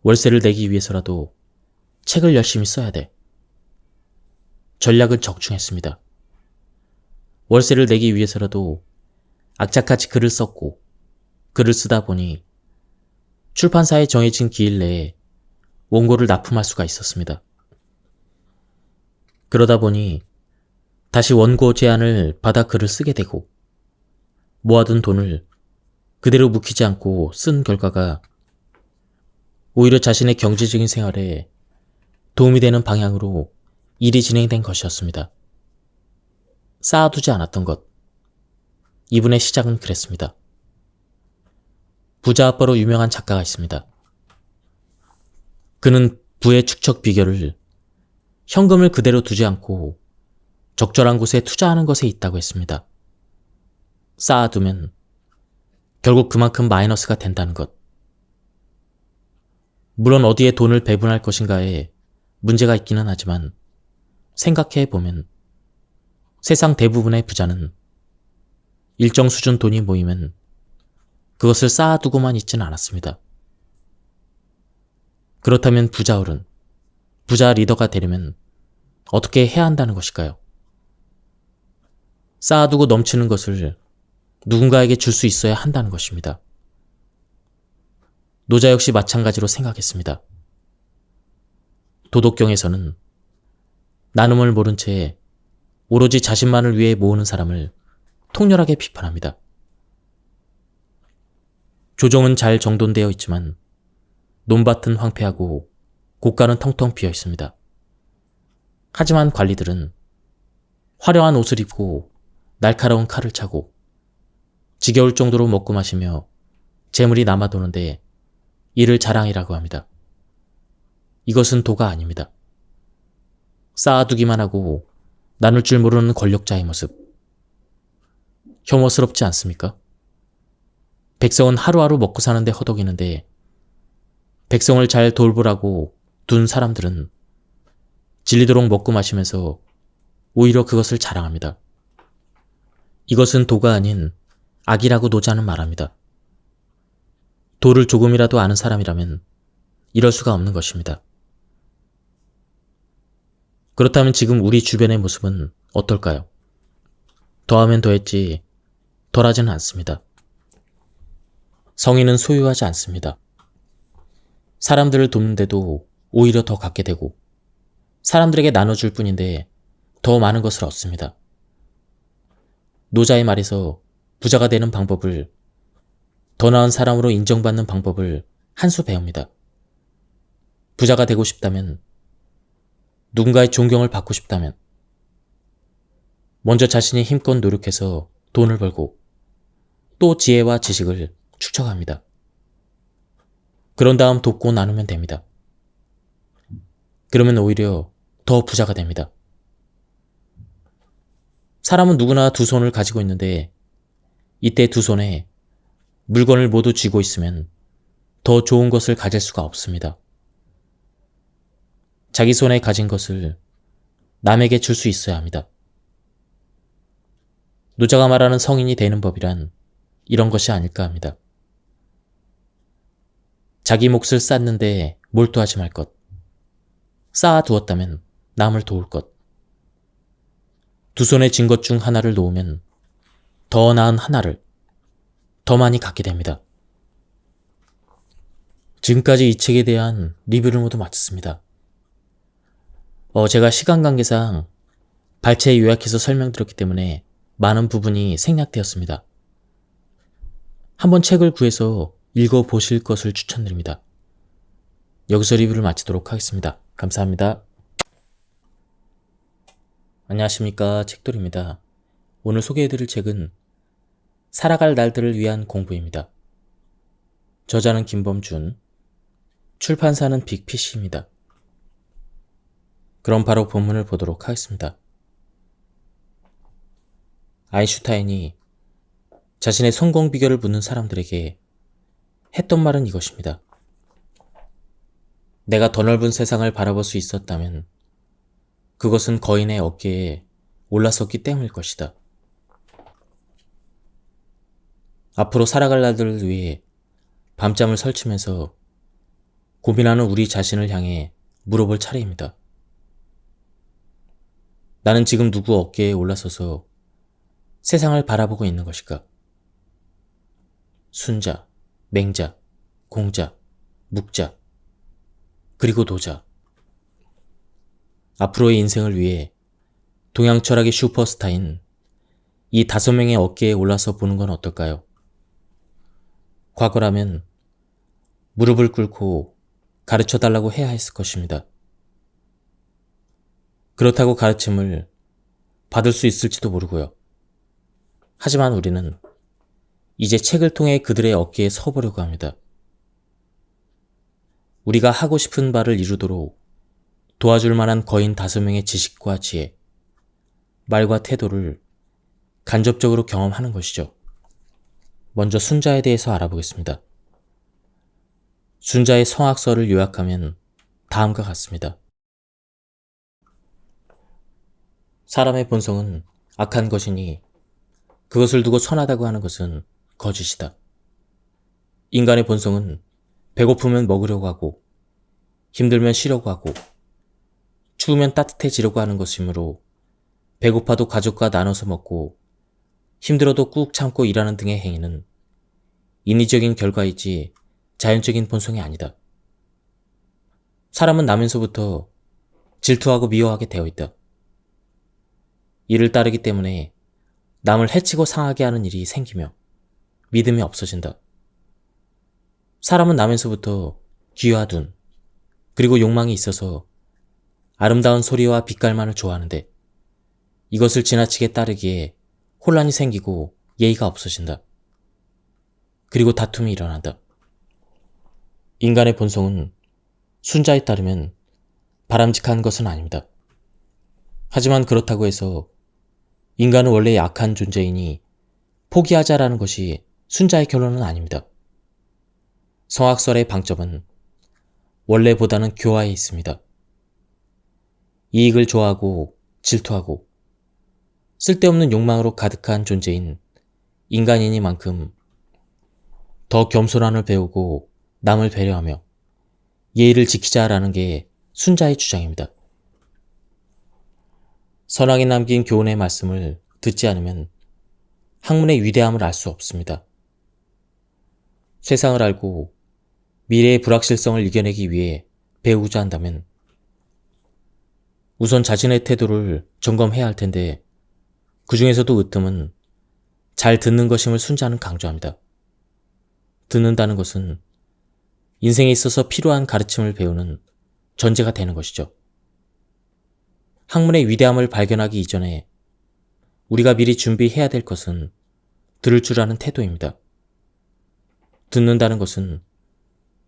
월세를 내기 위해서라도 책을 열심히 써야 돼. 전략은 적중했습니다. 월세를 내기 위해서라도 악착같이 글을 썼고 글을 쓰다 보니 출판사에 정해진 기일 내에 원고를 납품할 수가 있었습니다. 그러다 보니 다시 원고 제안을 받아 글을 쓰게 되고 모아둔 돈을 그대로 묵히지 않고 쓴 결과가 오히려 자신의 경제적인 생활에 도움이 되는 방향으로 일이 진행된 것이었습니다. 쌓아두지 않았던 것. 이분의 시작은 그랬습니다. 부자 아빠로 유명한 작가가 있습니다. 그는 부의 축적 비결을 현금을 그대로 두지 않고 적절한 곳에 투자하는 것에 있다고 했습니다. 쌓아두면 결국 그만큼 마이너스가 된다는 것. 물론 어디에 돈을 배분할 것인가에 문제가 있기는 하지만 생각해보면 세상 대부분의 부자는 일정 수준 돈이 모이면 그것을 쌓아두고만 있지는 않았습니다. 그렇다면 부자 어른, 부자 리더가 되려면 어떻게 해야 한다는 것일까요? 쌓아두고 넘치는 것을 누군가에게 줄 수 있어야 한다는 것입니다. 노자 역시 마찬가지로 생각했습니다. 도덕경에서는 나눔을 모른 채 오로지 자신만을 위해 모으는 사람을 통렬하게 비판합니다. 조정은 잘 정돈되어 있지만 논밭은 황폐하고 곳간은 텅텅 비어 있습니다. 하지만 관리들은 화려한 옷을 입고 날카로운 칼을 차고 지겨울 정도로 먹고 마시며 재물이 남아도는데 이를 자랑이라고 합니다. 이것은 도가 아닙니다. 쌓아두기만 하고 나눌 줄 모르는 권력자의 모습. 혐오스럽지 않습니까? 백성은 하루하루 먹고 사는데 허덕이는데 백성을 잘 돌보라고 둔 사람들은 질리도록 먹고 마시면서 오히려 그것을 자랑합니다. 이것은 도가 아닌 악이라고 노자는 말합니다. 도를 조금이라도 아는 사람이라면 이럴 수가 없는 것입니다. 그렇다면 지금 우리 주변의 모습은 어떨까요? 더하면 더했지 덜하지는 않습니다. 성의는 소유하지 않습니다. 사람들을 돕는데도 오히려 더 갖게 되고 사람들에게 나눠줄 뿐인데 더 많은 것을 얻습니다. 노자의 말에서 부자가 되는 방법을, 더 나은 사람으로 인정받는 방법을 한 수 배웁니다. 부자가 되고 싶다면, 누군가의 존경을 받고 싶다면 먼저 자신이 힘껏 노력해서 돈을 벌고 또 지혜와 지식을 축적합니다. 그런 다음 돕고 나누면 됩니다. 그러면 오히려 더 부자가 됩니다. 사람은 누구나 두 손을 가지고 있는데 이때 두 손에 물건을 모두 쥐고 있으면 더 좋은 것을 가질 수가 없습니다. 자기 손에 가진 것을 남에게 줄 수 있어야 합니다. 노자가 말하는 성인이 되는 법이란 이런 것이 아닐까 합니다. 자기 몫을 쌓는데 몰두하지 말 것. 쌓아두었다면 남을 도울 것. 두 손에 쥔 것 중 하나를 놓으면 더 나은 하나를 더 많이 갖게 됩니다. 지금까지 이 책에 대한 리뷰를 모두 마쳤습니다. 제가 시간 관계상 발췌 요약해서 설명드렸기 때문에 많은 부분이 생략되었습니다. 한번 책을 구해서 읽어보실 것을 추천드립니다. 여기서 리뷰를 마치도록 하겠습니다. 감사합니다. 안녕하십니까, 책돌입니다. 오늘 소개해드릴 책은 살아갈 날들을 위한 공부입니다. 저자는 김범준, 출판사는 빅피쉬입니다. 그럼 바로 본문을 보도록 하겠습니다. 아인슈타인이 자신의 성공 비결을 묻는 사람들에게 했던 말은 이것입니다. 내가 더 넓은 세상을 바라볼 수 있었다면 그것은 거인의 어깨에 올라섰기 때문일 것이다. 앞으로 살아갈 날들을 위해 밤잠을 설치면서 고민하는 우리 자신을 향해 물어볼 차례입니다. 나는 지금 누구 어깨에 올라서서 세상을 바라보고 있는 것일까? 순자, 맹자, 공자, 묵자, 그리고 도자. 앞으로의 인생을 위해 동양 철학의 슈퍼스타인 이 5명의 어깨에 올라서 보는 건 어떨까요? 과거라면 무릎을 꿇고 가르쳐달라고 해야 했을 것입니다. 그렇다고 가르침을 받을 수 있을지도 모르고요. 하지만 우리는 이제 책을 통해 그들의 어깨에 서보려고 합니다. 우리가 하고 싶은 바를 이루도록 도와줄 만한 거인 5명의 지식과 지혜, 말과 태도를 간접적으로 경험하는 것이죠. 먼저 순자에 대해서 알아보겠습니다. 순자의 성악설을 요약하면 다음과 같습니다. 사람의 본성은 악한 것이니 그것을 두고 선하다고 하는 것은 거짓이다. 인간의 본성은 배고프면 먹으려고 하고 힘들면 쉬려고 하고 추우면 따뜻해지려고 하는 것이므로 배고파도 가족과 나눠서 먹고 힘들어도 꾹 참고 일하는 등의 행위는 인위적인 결과이지 자연적인 본성이 아니다. 사람은 나면서부터 질투하고 미워하게 되어 있다. 이를 따르기 때문에 남을 해치고 상하게 하는 일이 생기며 믿음이 없어진다. 사람은 나면서부터 귀와 눈, 그리고 욕망이 있어서 아름다운 소리와 빛깔만을 좋아하는데 이것을 지나치게 따르기에 혼란이 생기고 예의가 없어진다. 그리고 다툼이 일어난다. 인간의 본성은 순자에 따르면 바람직한 것은 아닙니다. 하지만 그렇다고 해서 인간은 원래 약한 존재이니 포기하자라는 것이 순자의 결론은 아닙니다. 성악설의 방점은 원래보다는 교화에 있습니다. 이익을 좋아하고 질투하고 쓸데없는 욕망으로 가득한 존재인 인간이니만큼 더 겸손함을 배우고 남을 배려하며 예의를 지키자라는 게 순자의 주장입니다. 선왕이 남긴 교훈의 말씀을 듣지 않으면 학문의 위대함을 알 수 없습니다. 세상을 알고 미래의 불확실성을 이겨내기 위해 배우고자 한다면 우선 자신의 태도를 점검해야 할 텐데 그 중에서도 으뜸은 잘 듣는 것임을 순자는 강조합니다. 듣는다는 것은 인생에 있어서 필요한 가르침을 배우는 전제가 되는 것이죠. 학문의 위대함을 발견하기 이전에 우리가 미리 준비해야 될 것은 들을 줄 아는 태도입니다. 듣는다는 것은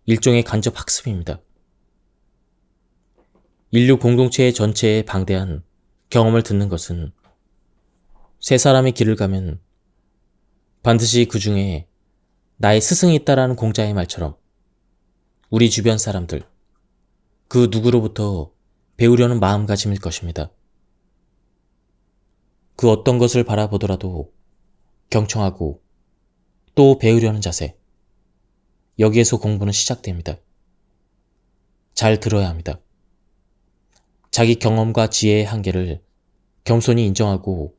일종의 간접 학습입니다. 인류 공동체 전체의 방대한 경험을 듣는 것은 세 사람이 길을 가면 반드시 그 중에 나의 스승이 있다라는 공자의 말처럼 우리 주변 사람들, 그 누구로부터 배우려는 마음가짐일 것입니다. 그 어떤 것을 바라보더라도 경청하고 또 배우려는 자세, 여기에서 공부는 시작됩니다. 잘 들어야 합니다. 자기 경험과 지혜의 한계를 겸손히 인정하고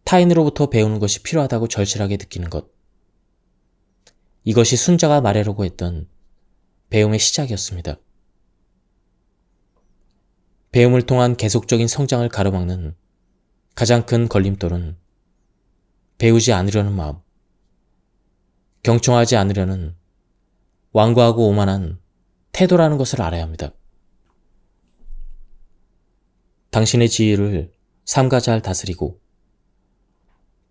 타인으로부터 배우는 것이 필요하다고 절실하게 느끼는 것. 이것이 순자가 말하려고 했던 배움의 시작이었습니다. 배움을 통한 계속적인 성장을 가로막는 가장 큰 걸림돌은 배우지 않으려는 마음, 경청하지 않으려는 완고하고 오만한 태도라는 것을 알아야 합니다. 당신의 지혜를 삼가 잘 다스리고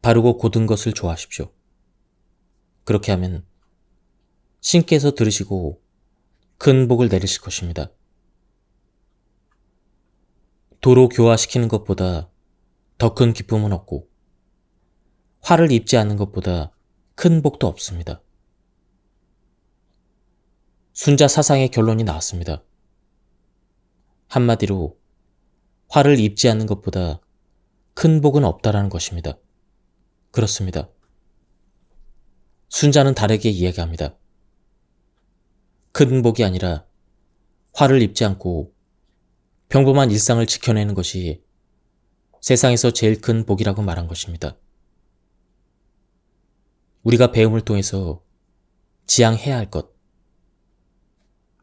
바르고 고든 것을 좋아하십시오. 그렇게 하면 신께서 들으시고 큰 복을 내리실 것입니다. 도로 교화시키는 것보다 더 큰 기쁨은 없고 화를 입지 않는 것보다 큰 복도 없습니다. 순자 사상의 결론이 나왔습니다. 한마디로 화를 입지 않는 것보다 큰 복은 없다라는 것입니다. 그렇습니다. 순자는 다르게 이야기합니다. 큰 복이 아니라 화를 입지 않고 평범한 일상을 지켜내는 것이 세상에서 제일 큰 복이라고 말한 것입니다. 우리가 배움을 통해서 지향해야 할 것,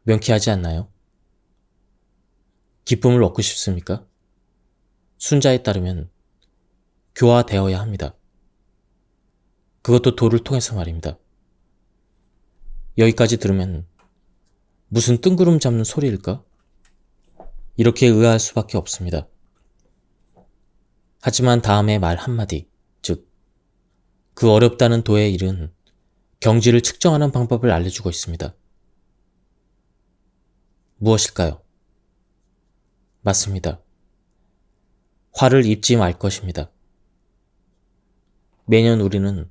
명쾌하지 않나요? 기쁨을 얻고 싶습니까? 순자에 따르면 교화되어야 합니다. 그것도 도를 통해서 말입니다. 여기까지 들으면 무슨 뜬구름 잡는 소리일까? 이렇게 의아할 수밖에 없습니다. 하지만 다음에 말 한마디, 즉 그 어렵다는 도의 일은 경지를 측정하는 방법을 알려주고 있습니다. 무엇일까요? 맞습니다. 화를 입지 말 것입니다. 매년 우리는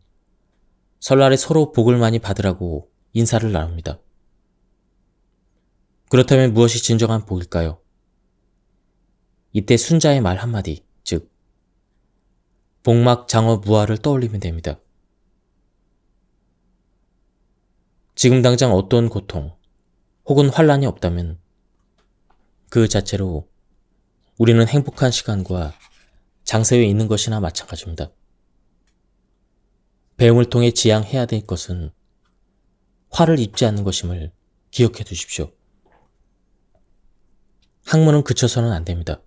설날에 서로 복을 많이 받으라고 인사를 나눕니다. 그렇다면 무엇이 진정한 복일까요? 이때 순자의 말 한마디, 즉 복막장어무화를 떠올리면 됩니다. 지금 당장 어떤 고통 혹은 환란이 없다면 그 자체로 우리는 행복한 시간과 장세에 있는 것이나 마찬가지입니다. 배움을 통해 지향해야 될 것은 화를 입지 않는 것임을 기억해 두십시오. 학문은 그쳐서는 안 됩니다.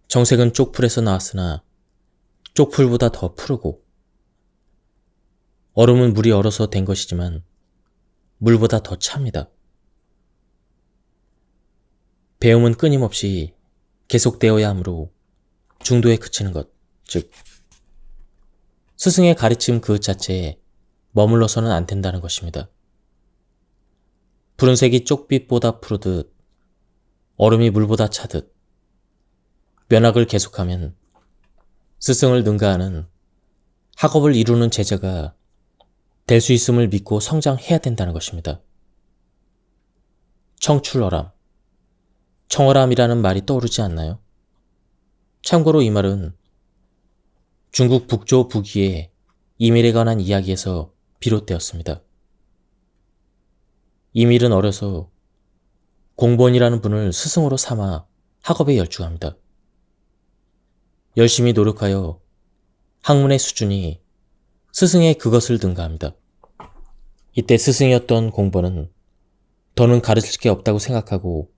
정색은 쪽풀에서 나왔으나 쪽풀보다 더 푸르고 얼음은 물이 얼어서 된 것이지만 물보다 더 찹니다. 배움은 끊임없이 계속되어야 하므로 중도에 그치는 것, 즉 스승의 가르침 그 자체에 머물러서는 안 된다는 것입니다. 푸른색이 쪽빛보다 푸르듯 얼음이 물보다 차듯 면학을 계속하면 스승을 능가하는 학업을 이루는 제자가 될 수 있음을 믿고 성장해야 된다는 것입니다. 청출어람, 청어람이라는 말이 떠오르지 않나요? 참고로 이 말은 중국 북조 북위의 이밀에 관한 이야기에서 비롯되었습니다. 이밀은 어려서 공본이라는 분을 스승으로 삼아 학업에 열중합니다. 열심히 노력하여 학문의 수준이 스승의 그것을 능가합니다. 이때 스승이었던 공본은 더는 가르칠 게 없다고 생각하고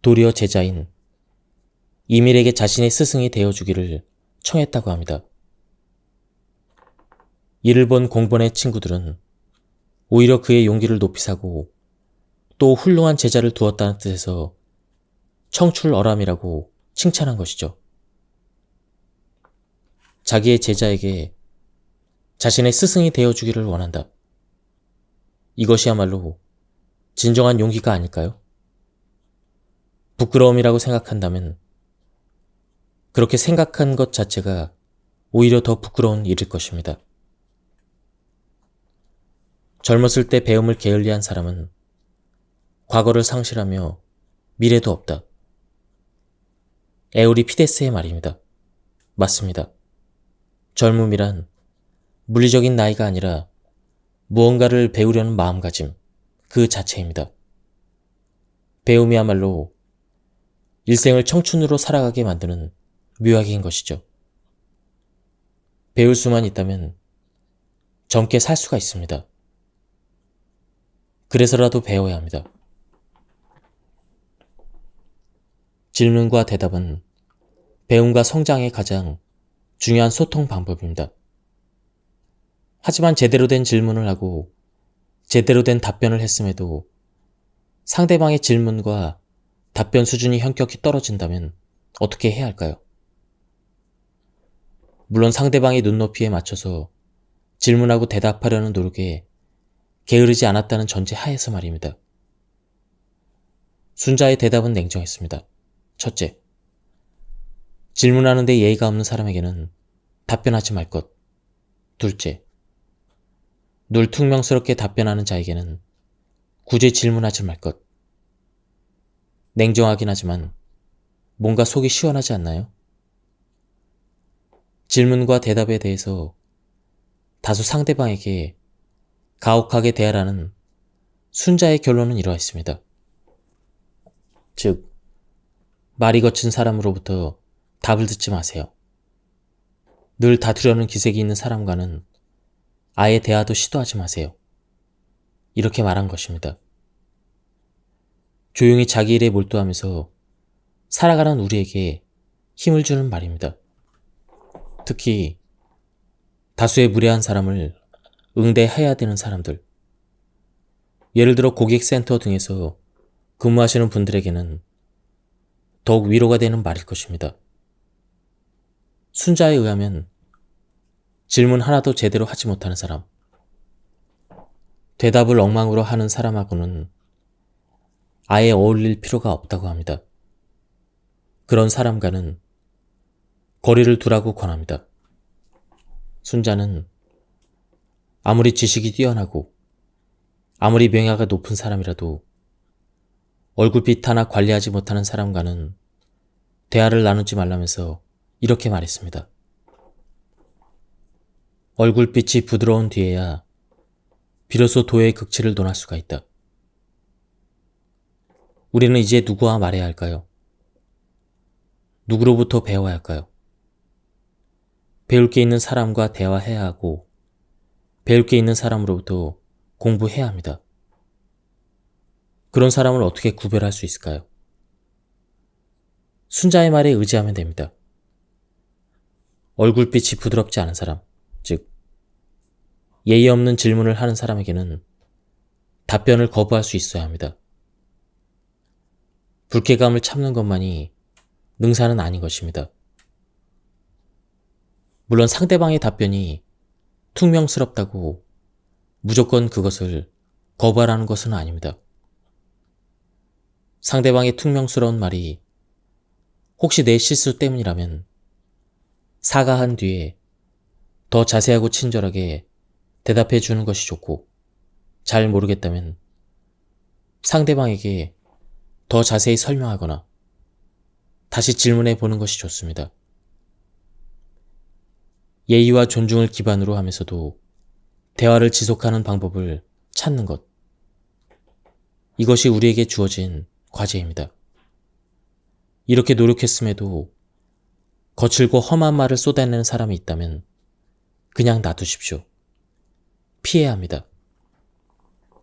도리어 제자인 이밀에게 자신의 스승이 되어주기를 청했다고 합니다. 이를 본 공본의 친구들은 오히려 그의 용기를 높이 사고 또 훌륭한 제자를 두었다는 뜻에서 청출어람이라고 칭찬한 것이죠. 자기의 제자에게 자신의 스승이 되어주기를 원한다. 이것이야말로 진정한 용기가 아닐까요? 부끄러움이라고 생각한다면 그렇게 생각한 것 자체가 오히려 더 부끄러운 일일 것입니다. 젊었을 때 배움을 게을리한 사람은 과거를 상실하며 미래도 없다. 에우리피데스의 말입니다. 맞습니다. 젊음이란 물리적인 나이가 아니라 무언가를 배우려는 마음가짐, 그 자체입니다. 배움이야말로 일생을 청춘으로 살아가게 만드는 묘약인 것이죠. 배울 수만 있다면 젊게 살 수가 있습니다. 그래서라도 배워야 합니다. 질문과 대답은 배움과 성장의 가장 중요한 소통 방법입니다. 하지만 제대로 된 질문을 하고 제대로 된 답변을 했음에도 상대방의 질문과 답변 수준이 현격히 떨어진다면 어떻게 해야 할까요? 물론 상대방의 눈높이에 맞춰서 질문하고 대답하려는 노력에 게으르지 않았다는 전제 하에서 말입니다. 순자의 대답은 냉정했습니다. 첫째, 질문하는데 예의가 없는 사람에게는 답변하지 말 것. 둘째, 눌퉁명스럽게 답변하는 자에게는 굳이 질문하지 말 것. 냉정하긴 하지만 뭔가 속이 시원하지 않나요? 질문과 대답에 대해서 다소 상대방에게 가혹하게 대하라는 순자의 결론은 이러했습니다. 즉, 말이 거친 사람으로부터 답을 듣지 마세요. 늘 다투려는 기색이 있는 사람과는 아예 대화도 시도하지 마세요. 이렇게 말한 것입니다. 조용히 자기 일에 몰두하면서 살아가는 우리에게 힘을 주는 말입니다. 특히 다수의 무례한 사람을 응대해야 되는 사람들, 예를 들어 고객센터 등에서 근무하시는 분들에게는 더욱 위로가 되는 말일 것입니다. 순자에 의하면 질문 하나도 제대로 하지 못하는 사람, 대답을 엉망으로 하는 사람하고는 아예 어울릴 필요가 없다고 합니다. 그런 사람과는 거리를 두라고 권합니다. 순자는 아무리 지식이 뛰어나고 아무리 명예가 높은 사람이라도 얼굴빛 하나 관리하지 못하는 사람과는 대화를 나누지 말라면서 이렇게 말했습니다. 얼굴빛이 부드러운 뒤에야 비로소 도의 극치를 논할 수가 있다. 우리는 이제 누구와 말해야 할까요? 누구로부터 배워야 할까요? 배울 게 있는 사람과 대화해야 하고 배울 게 있는 사람으로부터 공부해야 합니다. 그런 사람을 어떻게 구별할 수 있을까요? 순자의 말에 의지하면 됩니다. 얼굴빛이 부드럽지 않은 사람, 즉 예의 없는 질문을 하는 사람에게는 답변을 거부할 수 있어야 합니다. 불쾌감을 참는 것만이 능사는 아닌 것입니다. 물론 상대방의 답변이 퉁명스럽다고 무조건 그것을 거부하라는 것은 아닙니다. 상대방의 퉁명스러운 말이 혹시 내 실수 때문이라면 사과한 뒤에 더 자세하고 친절하게 대답해 주는 것이 좋고, 잘 모르겠다면 상대방에게 더 자세히 설명하거나 다시 질문해 보는 것이 좋습니다. 예의와 존중을 기반으로 하면서도 대화를 지속하는 방법을 찾는 것. 이것이 우리에게 주어진 과제입니다. 이렇게 노력했음에도 거칠고 험한 말을 쏟아내는 사람이 있다면 그냥 놔두십시오. 피해야 합니다.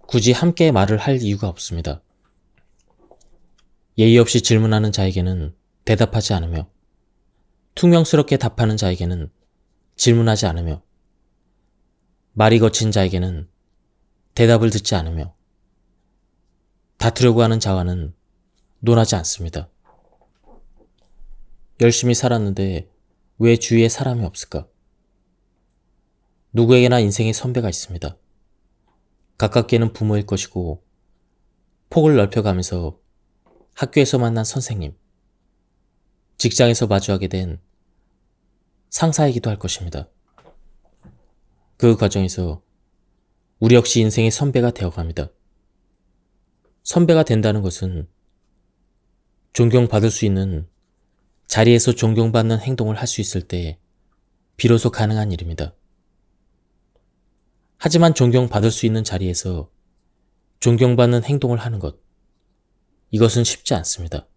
굳이 함께 말을 할 이유가 없습니다. 예의 없이 질문하는 자에게는 대답하지 않으며, 퉁명스럽게 답하는 자에게는 질문하지 않으며, 말이 거친 자에게는 대답을 듣지 않으며, 다투려고 하는 자와는 논하지 않습니다. 열심히 살았는데 왜 주위에 사람이 없을까? 누구에게나 인생의 선배가 있습니다. 가깝게는 부모일 것이고, 폭을 넓혀가면서 학교에서 만난 선생님, 직장에서 마주하게 된 상사이기도 할 것입니다. 그 과정에서 우리 역시 인생의 선배가 되어갑니다. 선배가 된다는 것은 존경받을 수 있는 자리에서 존경받는 행동을 할 수 있을 때 비로소 가능한 일입니다. 하지만 존경받을 수 있는 자리에서 존경받는 행동을 하는 것, 이것은 쉽지 않습니다.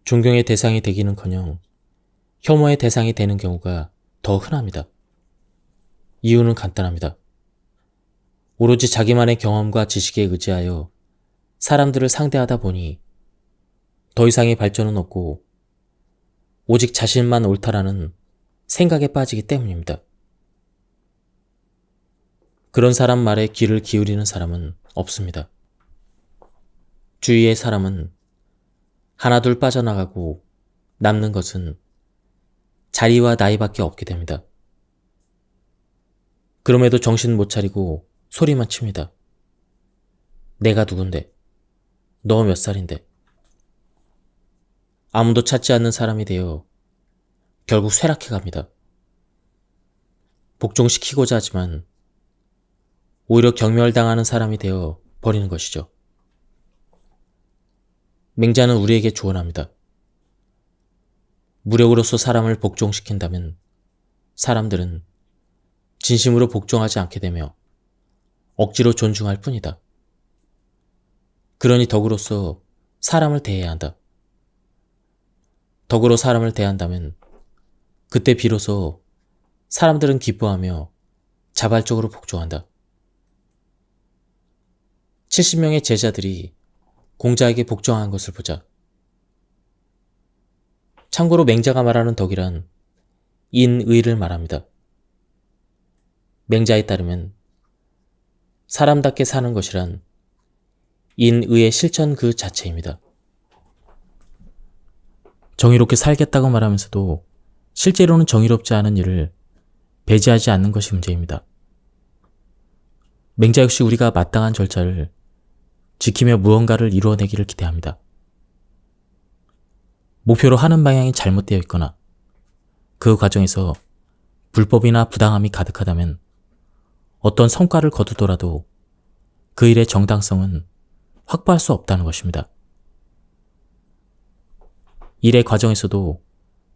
존경의 대상이 되기는커녕 혐오의 대상이 되는 경우가 더 흔합니다. 이유는 간단합니다. 오로지 자기만의 경험과 지식에 의지하여 사람들을 상대하다 보니 더 이상의 발전은 없고 오직 자신만 옳다라는 생각에 빠지기 때문입니다. 그런 사람 말에 귀를 기울이는 사람은 없습니다. 주위의 사람은 하나둘 빠져나가고 남는 것은 자리와 나이밖에 없게 됩니다. 그럼에도 정신 못 차리고 소리만 칩니다. 내가 누군데? 너 몇 살인데? 아무도 찾지 않는 사람이 되어 결국 쇠락해 갑니다. 복종시키고자 하지만 오히려 경멸당하는 사람이 되어 버리는 것이죠. 맹자는 우리에게 조언합니다. 무력으로서 사람을 복종시킨다면 사람들은 진심으로 복종하지 않게 되며 억지로 존중할 뿐이다. 그러니 덕으로서 사람을 대해야 한다. 덕으로 사람을 대한다면 그때 비로소 사람들은 기뻐하며 자발적으로 복종한다. 70명의 제자들이 공자에게 복종한 것을 보자. 참고로 맹자가 말하는 덕이란 인의를 말합니다. 맹자에 따르면 사람답게 사는 것이란 인의의 실천 그 자체입니다. 정의롭게 살겠다고 말하면서도 실제로는 정의롭지 않은 일을 배제하지 않는 것이 문제입니다. 맹자 역시 우리가 마땅한 절차를 지키며 무언가를 이루어내기를 기대합니다. 목표로 하는 방향이 잘못되어 있거나 그 과정에서 불법이나 부당함이 가득하다면 어떤 성과를 거두더라도 그 일의 정당성은 확보할 수 없다는 것입니다. 일의 과정에서도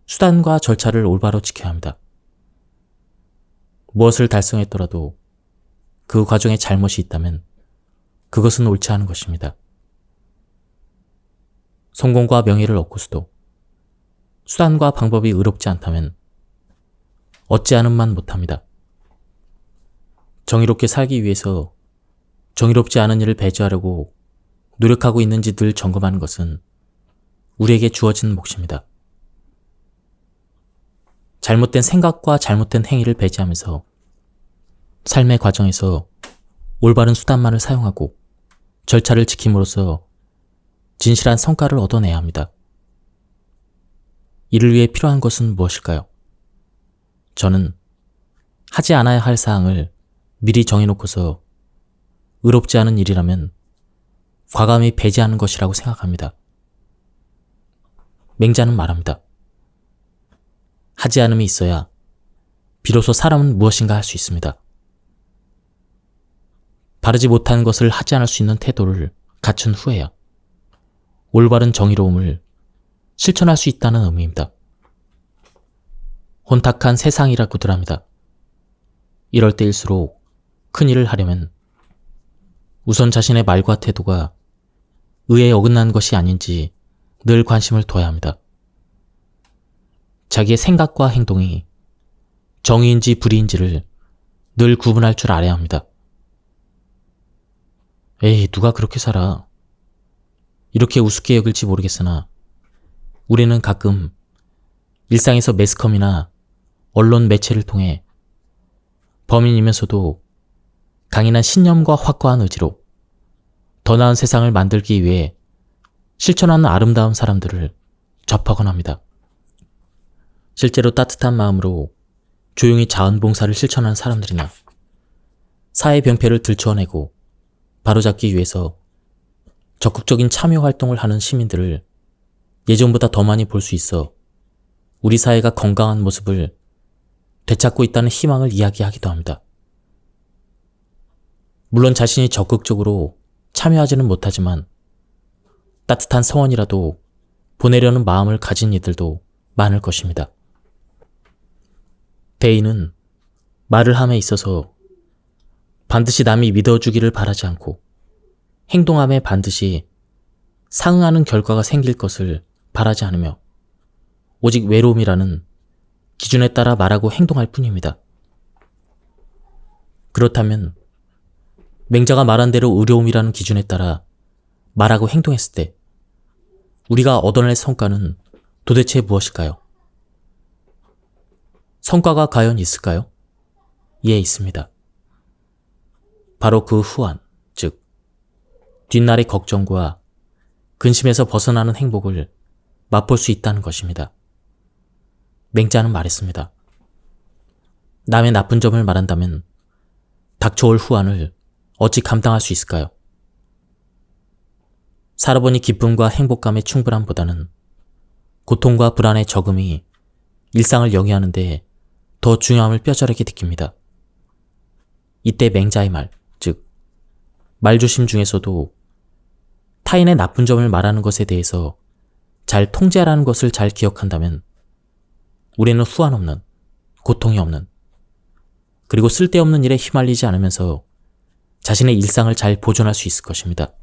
수단과 절차를 올바로 지켜야 합니다. 무엇을 달성했더라도 그 과정에 잘못이 있다면 그것은 옳지 않은 것입니다. 성공과 명예를 얻고서도 수단과 방법이 의롭지 않다면 얻지 않음만 못합니다. 정의롭게 살기 위해서 정의롭지 않은 일을 배제하려고 노력하고 있는지 늘 점검하는 것은 우리에게 주어진 몫입니다. 잘못된 생각과 잘못된 행위를 배제하면서 삶의 과정에서 올바른 수단만을 사용하고 절차를 지킴으로써 진실한 성과를 얻어내야 합니다. 이를 위해 필요한 것은 무엇일까요? 저는 하지 않아야 할 사항을 미리 정해놓고서 의롭지 않은 일이라면 과감히 배제하는 것이라고 생각합니다. 맹자는 말합니다. 하지 않음이 있어야 비로소 사람은 무엇인가 할 수 있습니다. 바르지 못한 것을 하지 않을 수 있는 태도를 갖춘 후에야 올바른 정의로움을 실천할 수 있다는 의미입니다. 혼탁한 세상이라고들 합니다. 이럴 때일수록 큰 일을 하려면 우선 자신의 말과 태도가 의에 어긋난 것이 아닌지 늘 관심을 둬야 합니다. 자기의 생각과 행동이 정의인지 불의인지를 늘 구분할 줄 알아야 합니다. 에이, 누가 그렇게 살아? 이렇게 우습게 여길지 모르겠으나 우리는 가끔 일상에서 매스컴이나 언론 매체를 통해 범인이면서도 강인한 신념과 확고한 의지로 더 나은 세상을 만들기 위해 실천하는 아름다운 사람들을 접하곤 합니다. 실제로 따뜻한 마음으로 조용히 자원봉사를 실천하는 사람들이나 사회 병폐를 들춰내고 바로잡기 위해서 적극적인 참여 활동을 하는 시민들을 예전보다 더 많이 볼 수 있어 우리 사회가 건강한 모습을 되찾고 있다는 희망을 이야기하기도 합니다. 물론 자신이 적극적으로 참여하지는 못하지만 따뜻한 성원이라도 보내려는 마음을 가진 이들도 많을 것입니다. 대인은 말을 함에 있어서 반드시 남이 믿어주기를 바라지 않고 행동함에 반드시 상응하는 결과가 생길 것을 바라지 않으며 오직 외로움이라는 기준에 따라 말하고 행동할 뿐입니다. 그렇다면 맹자가 말한 대로 의로움이라는 기준에 따라 말하고 행동했을 때 우리가 얻어낼 성과는 도대체 무엇일까요? 성과가 과연 있을까요? 예, 있습니다. 바로 그 후한, 즉 뒷날의 걱정과 근심에서 벗어나는 행복을 맛볼 수 있다는 것입니다. 맹자는 말했습니다. 남의 나쁜 점을 말한다면 닥쳐올 후한을 어찌 감당할 수 있을까요? 살아보니 기쁨과 행복감의 충분함보다는 고통과 불안의 적음이 일상을 영위하는 데 더 중요함을 뼈저리게 느낍니다. 이때 맹자의 말, 즉 말조심 중에서도 타인의 나쁜 점을 말하는 것에 대해서 잘 통제하라는 것을 잘 기억한다면 우리는 후한 없는, 고통이 없는, 그리고 쓸데없는 일에 휘말리지 않으면서 자신의 일상을 잘 보존할 수 있을 것입니다.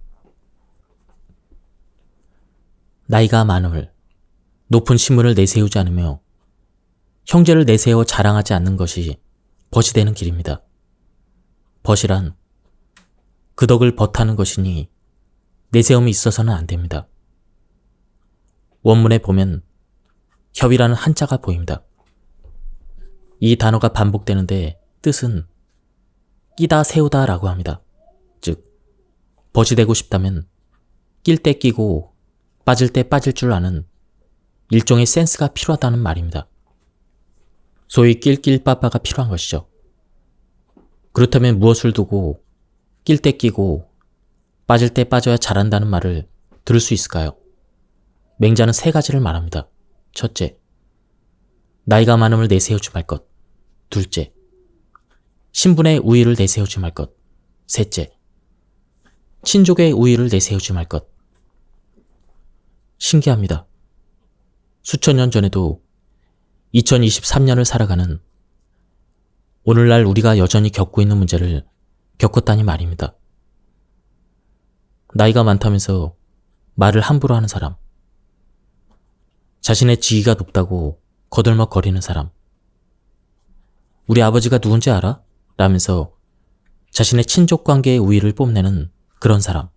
나이가 많음을, 높은 신분을 내세우지 않으며 형제를 내세워 자랑하지 않는 것이 벗이 되는 길입니다. 벗이란 그 덕을 벗하는 것이니 내세움이 있어서는 안 됩니다. 원문에 보면 협이라는 한자가 보입니다. 이 단어가 반복되는데 뜻은 끼다 세우다 라고 합니다. 즉, 벗이 되고 싶다면 낄 때 끼고 빠질 때 빠질 줄 아는 일종의 센스가 필요하다는 말입니다. 소위 낄낄빠빠가 필요한 것이죠. 그렇다면 무엇을 두고 낄 때 끼고 빠질 때 빠져야 잘한다는 말을 들을 수 있을까요? 맹자는 3가지를 말합니다. 첫째, 나이가 많음을 내세우지 말 것. 둘째, 신분의 우위를 내세우지 말 것. 셋째, 친족의 우위를 내세우지 말 것. 신기합니다. 수천 년 전에도 2023년을 살아가는 오늘날 우리가 여전히 겪고 있는 문제를 겪었다니 말입니다. 나이가 많다면서 말을 함부로 하는 사람, 자신의 지위가 높다고 거들먹거리는 사람, 우리 아버지가 누군지 알아? 라면서 자신의 친족관계의 우위를 뽐내는 그런 사람,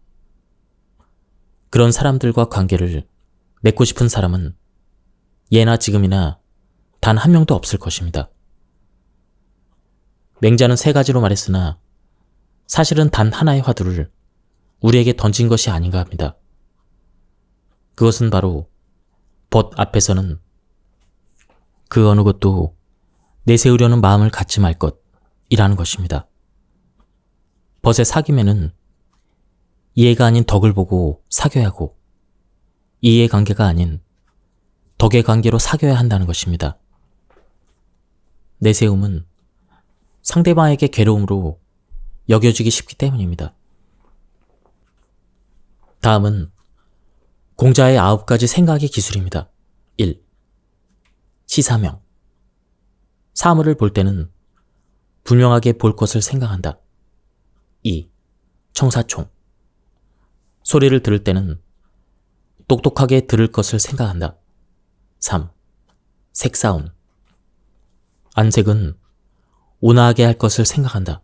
그런 사람들과 관계를 맺고 싶은 사람은 예나 지금이나 단 한 명도 없을 것입니다. 맹자는 3가지로 말했으나 사실은 단 하나의 화두를 우리에게 던진 것이 아닌가 합니다. 그것은 바로 벗 앞에서는 그 어느 것도 내세우려는 마음을 갖지 말 것이라는 것입니다. 벗의 사귐에는 이해가 아닌 덕을 보고 사귀어야 하고 이해 관계가 아닌 덕의 관계로 사귀어야 한다는 것입니다. 내세움은 상대방에게 괴로움으로 여겨지기 쉽기 때문입니다. 다음은 공자의 9가지 생각의 기술입니다. 1. 시사명. 사물을 볼 때는 분명하게 볼 것을 생각한다. 2. 청사총. 소리를 들을 때는 똑똑하게 들을 것을 생각한다. 3. 색사운. 안색은 온화하게 할 것을 생각한다.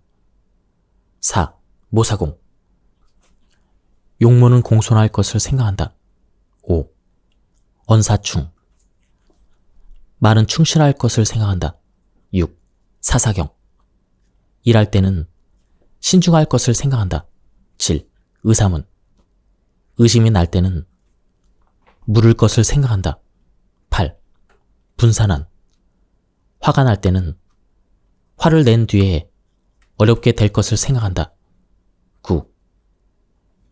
4. 모사공. 용모는 공손할 것을 생각한다. 5. 언사충. 말은 충실할 것을 생각한다. 6. 사사경. 일할 때는 신중할 것을 생각한다. 7. 의사문. 의심이 날 때는 물을 것을 생각한다. 8. 분산한. 화가 날 때는 화를 낸 뒤에 어렵게 될 것을 생각한다. 9.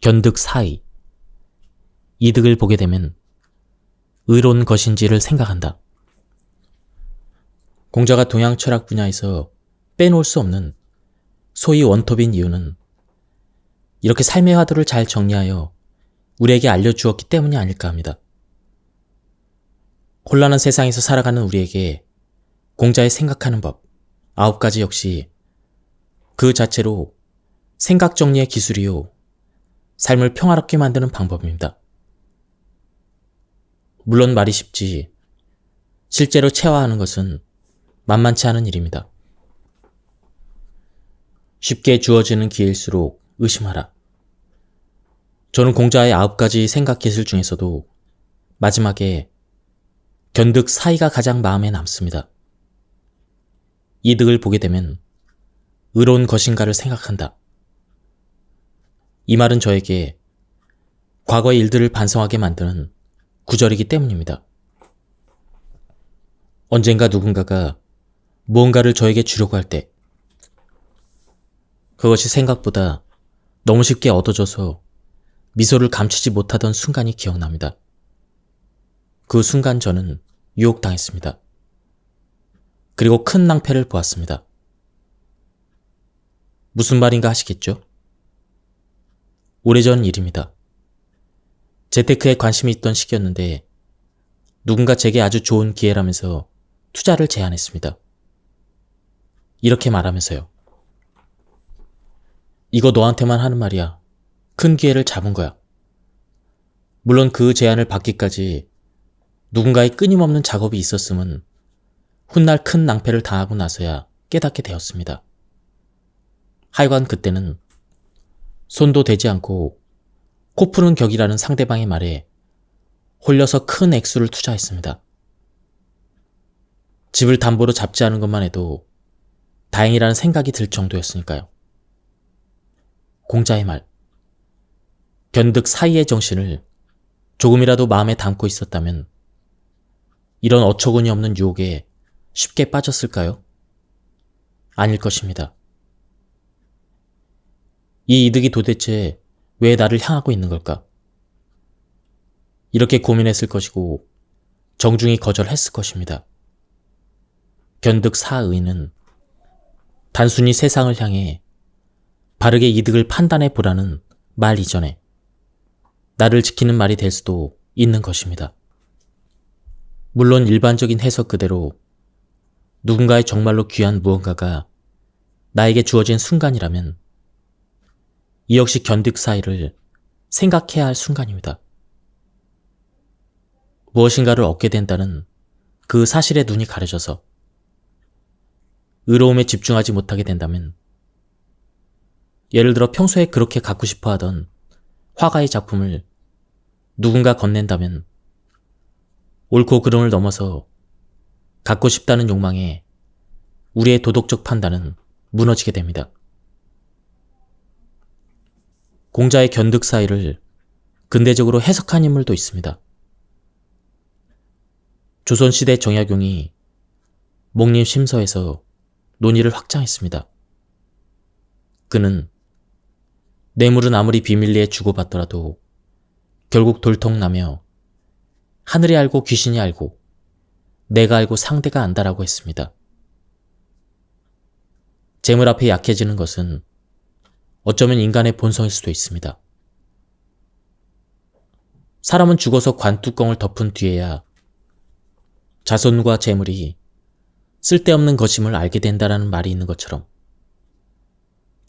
견득사의. 이득을 보게 되면 의로운 것인지를 생각한다. 공자가 동양 철학 분야에서 빼놓을 수 없는 소위 원톱인 이유는 이렇게 삶의 화두를 잘 정리하여 우리에게 알려주었기 때문이 아닐까 합니다. 혼란한 세상에서 살아가는 우리에게 공자의 생각하는 법 9가지 역시 그 자체로 생각 정리의 기술이요 삶을 평화롭게 만드는 방법입니다. 물론 말이 쉽지 실제로 체화하는 것은 만만치 않은 일입니다. 쉽게 주어지는 기회일수록 의심하라. 저는 공자의 9가지 생각 기술 중에서도 마지막에 견득 사이가 가장 마음에 남습니다. 이득을 보게 되면 의로운 것인가를 생각한다. 이 말은 저에게 과거의 일들을 반성하게 만드는 구절이기 때문입니다. 언젠가 누군가가 무언가를 저에게 주려고 할 때 그것이 생각보다 너무 쉽게 얻어져서 미소를 감추지 못하던 순간이 기억납니다. 그 순간 저는 유혹당했습니다. 그리고 큰 낭패를 보았습니다. 무슨 말인가 하시겠죠? 오래전 일입니다. 재테크에 관심이 있던 시기였는데 누군가 제게 아주 좋은 기회라면서 투자를 제안했습니다. 이렇게 말하면서요. 이거 너한테만 하는 말이야. 큰 기회를 잡은 거야. 물론 그 제안을 받기까지 누군가의 끊임없는 작업이 있었음은 훗날 큰 낭패를 당하고 나서야 깨닫게 되었습니다. 하여간 그때는 손도 대지 않고 코 푸는 격이라는 상대방의 말에 홀려서 큰 액수를 투자했습니다. 집을 담보로 잡지 않은 것만 해도 다행이라는 생각이 들 정도였으니까요. 공자의 말, 견득 사이의 정신을 조금이라도 마음에 담고 있었다면 이런 어처구니 없는 유혹에 쉽게 빠졌을까요? 아닐 것입니다. 이 이득이 도대체 왜 나를 향하고 있는 걸까? 이렇게 고민했을 것이고 정중히 거절했을 것입니다. 견득사의는 단순히 세상을 향해 바르게 이득을 판단해 보라는 말 이전에 나를 지키는 말이 될 수도 있는 것입니다. 물론 일반적인 해석 그대로 누군가의 정말로 귀한 무언가가 나에게 주어진 순간이라면 이 역시 견득사의를 생각해야 할 순간입니다. 무엇인가를 얻게 된다는 그 사실에 눈이 가려져서 의로움에 집중하지 못하게 된다면 예를 들어 평소에 그렇게 갖고 싶어 하던 화가의 작품을 누군가 건넨다면 옳고 그름을 넘어서 갖고 싶다는 욕망에 우리의 도덕적 판단은 무너지게 됩니다. 공자의 견득사의를 근대적으로 해석한 인물도 있습니다. 조선시대 정약용이 목림 심서에서 논의를 확장했습니다. 그는 뇌물은 아무리 비밀리에 주고받더라도 결국 돌통나며 하늘이 알고 귀신이 알고 내가 알고 상대가 안다라고 했습니다. 재물 앞에 약해지는 것은 어쩌면 인간의 본성일 수도 있습니다. 사람은 죽어서 관뚜껑을 덮은 뒤에야 자손과 재물이 쓸데없는 것임을 알게 된다라는 말이 있는 것처럼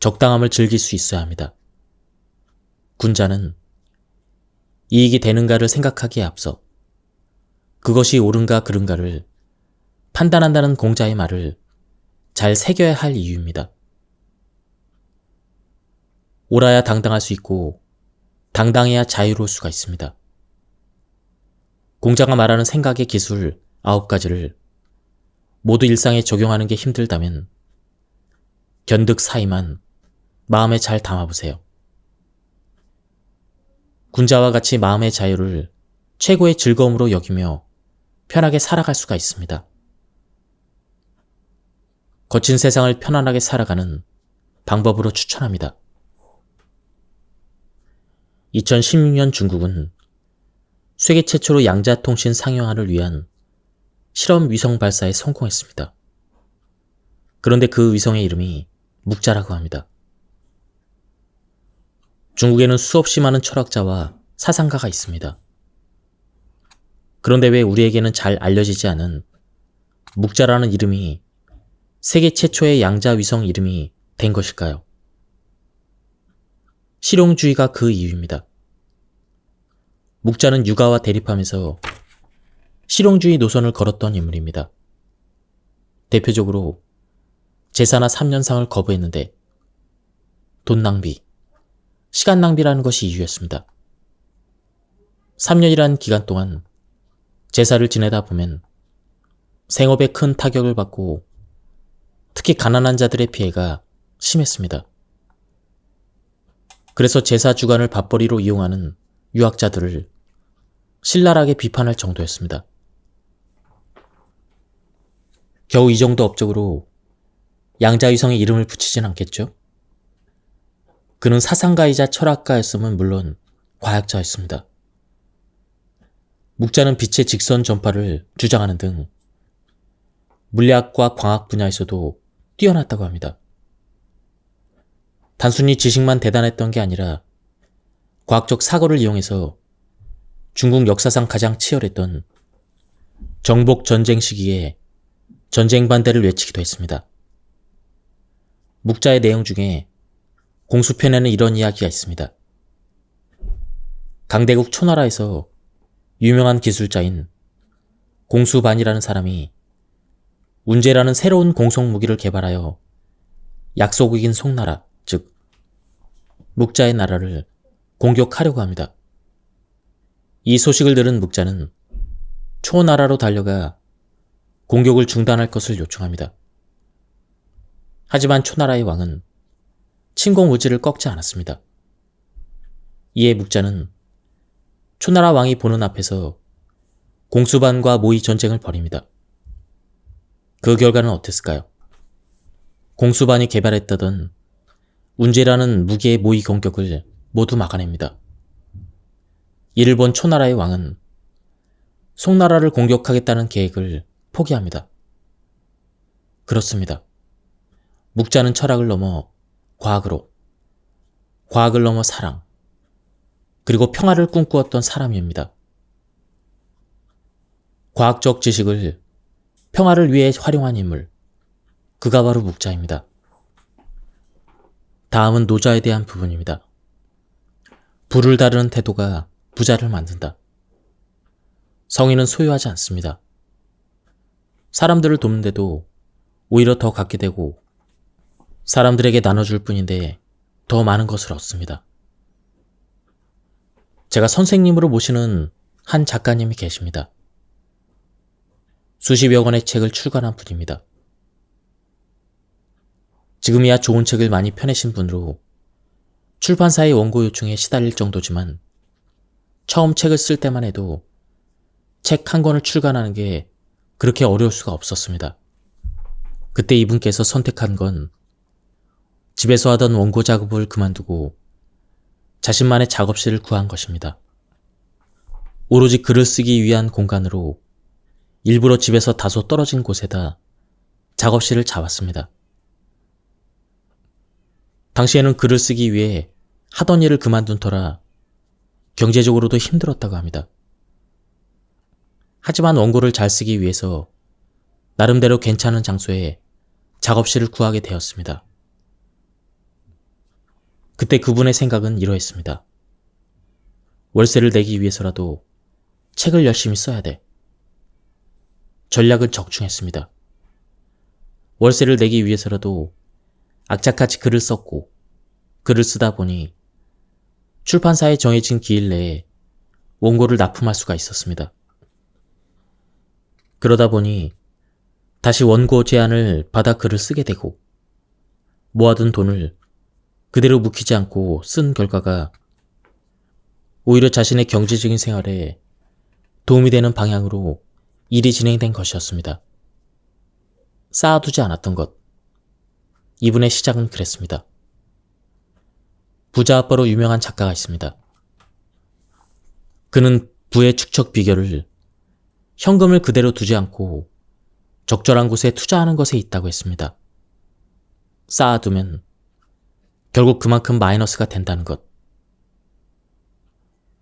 적당함을 즐길 수 있어야 합니다. 군자는 이익이 되는가를 생각하기에 앞서 그것이 옳은가 그른가를 판단한다는 공자의 말을 잘 새겨야 할 이유입니다. 옳아야 당당할 수 있고 당당해야 자유로울 수가 있습니다. 공자가 말하는 생각의 기술 9가지를 모두 일상에 적용하는 게 힘들다면 견득 사이만 마음에 잘 담아보세요. 군자와 같이 마음의 자유를 최고의 즐거움으로 여기며 편하게 살아갈 수가 있습니다. 거친 세상을 편안하게 살아가는 방법으로 추천합니다. 2016년 중국은 세계 최초로 양자통신 상용화를 위한 실험 위성 발사에 성공했습니다. 그런데 그 위성의 이름이 묵자라고 합니다. 중국에는 수없이 많은 철학자와 사상가가 있습니다. 그런데 왜 우리에게는 잘 알려지지 않은 묵자라는 이름이 세계 최초의 양자 위성 이름이 된 것일까요? 실용주의가 그 이유입니다. 묵자는 육아와 대립하면서 실용주의 노선을 걸었던 인물입니다. 대표적으로 제사나 3년상을 거부했는데 돈 낭비, 시간 낭비라는 것이 이유였습니다. 3년이란 기간 동안 제사를 지내다 보면 생업에 큰 타격을 받고 특히 가난한 자들의 피해가 심했습니다. 그래서 제사 주간을 밥벌이로 이용하는 유학자들을 신랄하게 비판할 정도였습니다. 겨우 이 정도 업적으로 양자위성의 이름을 붙이진 않겠죠? 그는 사상가이자 철학가였음은 물론 과학자였습니다. 묵자는 빛의 직선 전파를 주장하는 등 물리학과 광학 분야에서도 뛰어났다고 합니다. 단순히 지식만 대단했던 게 아니라 과학적 사고를 이용해서 중국 역사상 가장 치열했던 정복 전쟁 시기에 전쟁 반대를 외치기도 했습니다. 묵자의 내용 중에 공수편에는 이런 이야기가 있습니다. 강대국 초나라에서 유명한 기술자인 공수반이라는 사람이 운제라는 새로운 공속무기를 개발하여 약소국인 송나라, 즉 묵자의 나라를 공격하려고 합니다. 이 소식을 들은 묵자는 초나라로 달려가 공격을 중단할 것을 요청합니다. 하지만 초나라의 왕은 침공 의지를 꺾지 않았습니다. 이에 묵자는 초나라 왕이 보는 앞에서 공수반과 모의 전쟁을 벌입니다. 그 결과는 어땠을까요? 공수반이 개발했다던 운제라는 무기의 모의 공격을 모두 막아냅니다. 이를 본 초나라의 왕은 송나라를 공격하겠다는 계획을 포기합니다. 그렇습니다. 묵자는 철학을 넘어 과학으로, 과학을 넘어 사랑, 그리고 평화를 꿈꾸었던 사람입니다. 과학적 지식을 평화를 위해 활용한 인물, 그가 바로 묵자입니다. 다음은 노자에 대한 부분입니다. 부를 다루는 태도가 부자를 만든다. 성인은 소유하지 않습니다. 사람들을 돕는데도 오히려 더 갖게 되고 사람들에게 나눠줄 뿐인데 더 많은 것을 얻습니다. 제가 선생님으로 모시는 한 작가님이 계십니다. 수십여 권의 책을 출간한 분입니다. 지금이야 좋은 책을 많이 펴내신 분으로 출판사의 원고 요청에 시달릴 정도지만 처음 책을 쓸 때만 해도 책 한 권을 출간하는 게 그렇게 어려울 수가 없었습니다. 그때 이분께서 선택한 건 집에서 하던 원고 작업을 그만두고 자신만의 작업실을 구한 것입니다. 오로지 글을 쓰기 위한 공간으로 일부러 집에서 다소 떨어진 곳에다 작업실을 잡았습니다. 당시에는 글을 쓰기 위해 하던 일을 그만둔 터라 경제적으로도 힘들었다고 합니다. 하지만 원고를 잘 쓰기 위해서 나름대로 괜찮은 장소에 작업실을 구하게 되었습니다. 그때 그분의 생각은 이러했습니다. 월세를 내기 위해서라도 책을 열심히 써야 돼. 전략을 적중했습니다. 월세를 내기 위해서라도 악착같이 글을 썼고, 글을 쓰다 보니 출판사에 정해진 기일 내에 원고를 납품할 수가 있었습니다. 그러다 보니 다시 원고 제안을 받아 글을 쓰게 되고, 모아둔 돈을 그대로 묵히지 않고 쓴 결과가 오히려 자신의 경제적인 생활에 도움이 되는 방향으로 일이 진행된 것이었습니다. 쌓아두지 않았던 것. 이분의 시작은 그랬습니다. 부자 아빠로 유명한 작가가 있습니다. 그는 부의 축적 비결을 현금을 그대로 두지 않고 적절한 곳에 투자하는 것에 있다고 했습니다. 쌓아두면 결국 그만큼 마이너스가 된다는 것.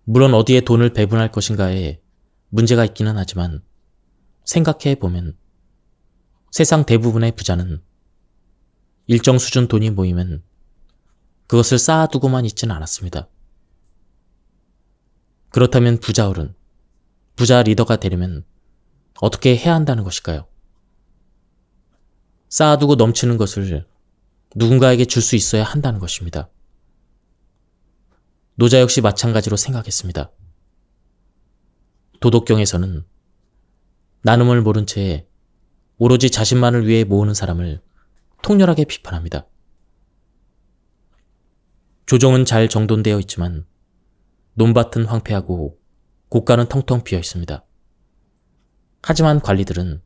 물론 어디에 돈을 배분할 것인가에 문제가 있기는 하지만 생각해보면 세상 대부분의 부자는 일정 수준 돈이 모이면 그것을 쌓아두고만 있지는 않았습니다. 그렇다면 부자 어른, 부자 리더가 되려면 어떻게 해야 한다는 것일까요? 쌓아두고 넘치는 것을 누군가에게 줄 수 있어야 한다는 것입니다. 노자 역시 마찬가지로 생각했습니다. 도덕경에서는 나눔을 모른 채 오로지 자신만을 위해 모으는 사람을 통렬하게 비판합니다. 조정은 잘 정돈되어 있지만 논밭은 황폐하고 고가는 텅텅 비어 있습니다. 하지만 관리들은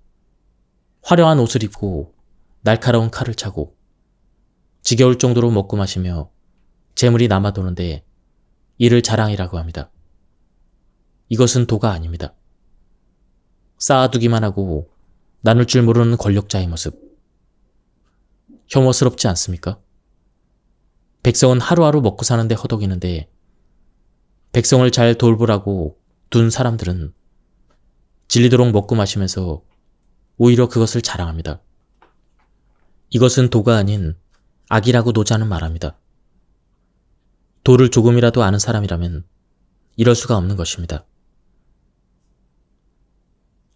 화려한 옷을 입고 날카로운 칼을 차고 지겨울 정도로 먹고 마시며 재물이 남아도는데 이를 자랑이라고 합니다. 이것은 도가 아닙니다. 쌓아두기만 하고 나눌 줄 모르는 권력자의 모습. 혐오스럽지 않습니까? 백성은 하루하루 먹고 사는데 허덕이는데 백성을 잘 돌보라고 둔 사람들은 질리도록 먹고 마시면서 오히려 그것을 자랑합니다. 이것은 도가 아닌 악이라고 노자는 말합니다. 도를 조금이라도 아는 사람이라면 이럴 수가 없는 것입니다.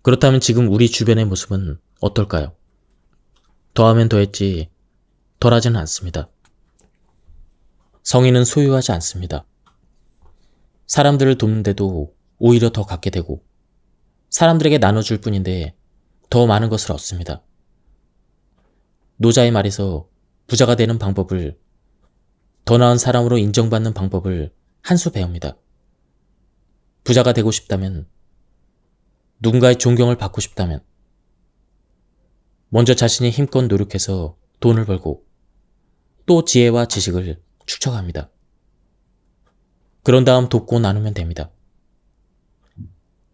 그렇다면 지금 우리 주변의 모습은 어떨까요? 더하면 더했지 덜하지는 않습니다. 성의는 소유하지 않습니다. 사람들을 돕는데도 오히려 더 갖게 되고 사람들에게 나눠줄 뿐인데 더 많은 것을 얻습니다. 노자의 말에서 부자가 되는 방법을, 더 나은 사람으로 인정받는 방법을 한 수 배웁니다. 부자가 되고 싶다면, 누군가의 존경을 받고 싶다면 먼저 자신이 힘껏 노력해서 돈을 벌고 또 지혜와 지식을 축적합니다. 그런 다음 돕고 나누면 됩니다.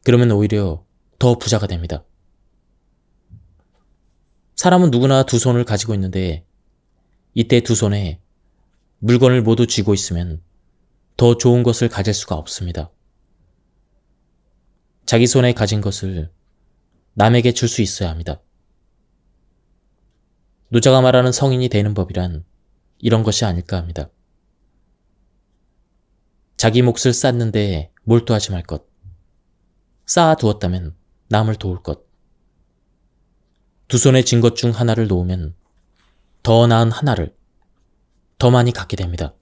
그러면 오히려 더 부자가 됩니다. 사람은 누구나 두 손을 가지고 있는데 이때 두 손에 물건을 모두 쥐고 있으면 더 좋은 것을 가질 수가 없습니다. 자기 손에 가진 것을 남에게 줄 수 있어야 합니다. 노자가 말하는 성인이 되는 법이란 이런 것이 아닐까 합니다. 자기 몫을 쌓는데 몰두하지 말 것. 쌓아두었다면 남을 도울 것. 두 손에 쥔 것 중 하나를 놓으면 더 나은 하나를 더 많이 갖게 됩니다.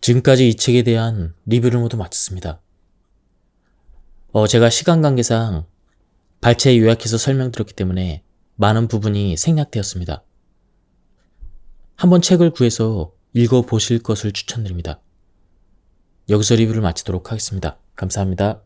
지금까지 이 책에 대한 리뷰를 모두 마쳤습니다. 제가 시간 관계상 발췌 요약해서 설명드렸기 때문에 많은 부분이 생략되었습니다. 한번 책을 구해서 읽어보실 것을 추천드립니다. 여기서 리뷰를 마치도록 하겠습니다. 감사합니다.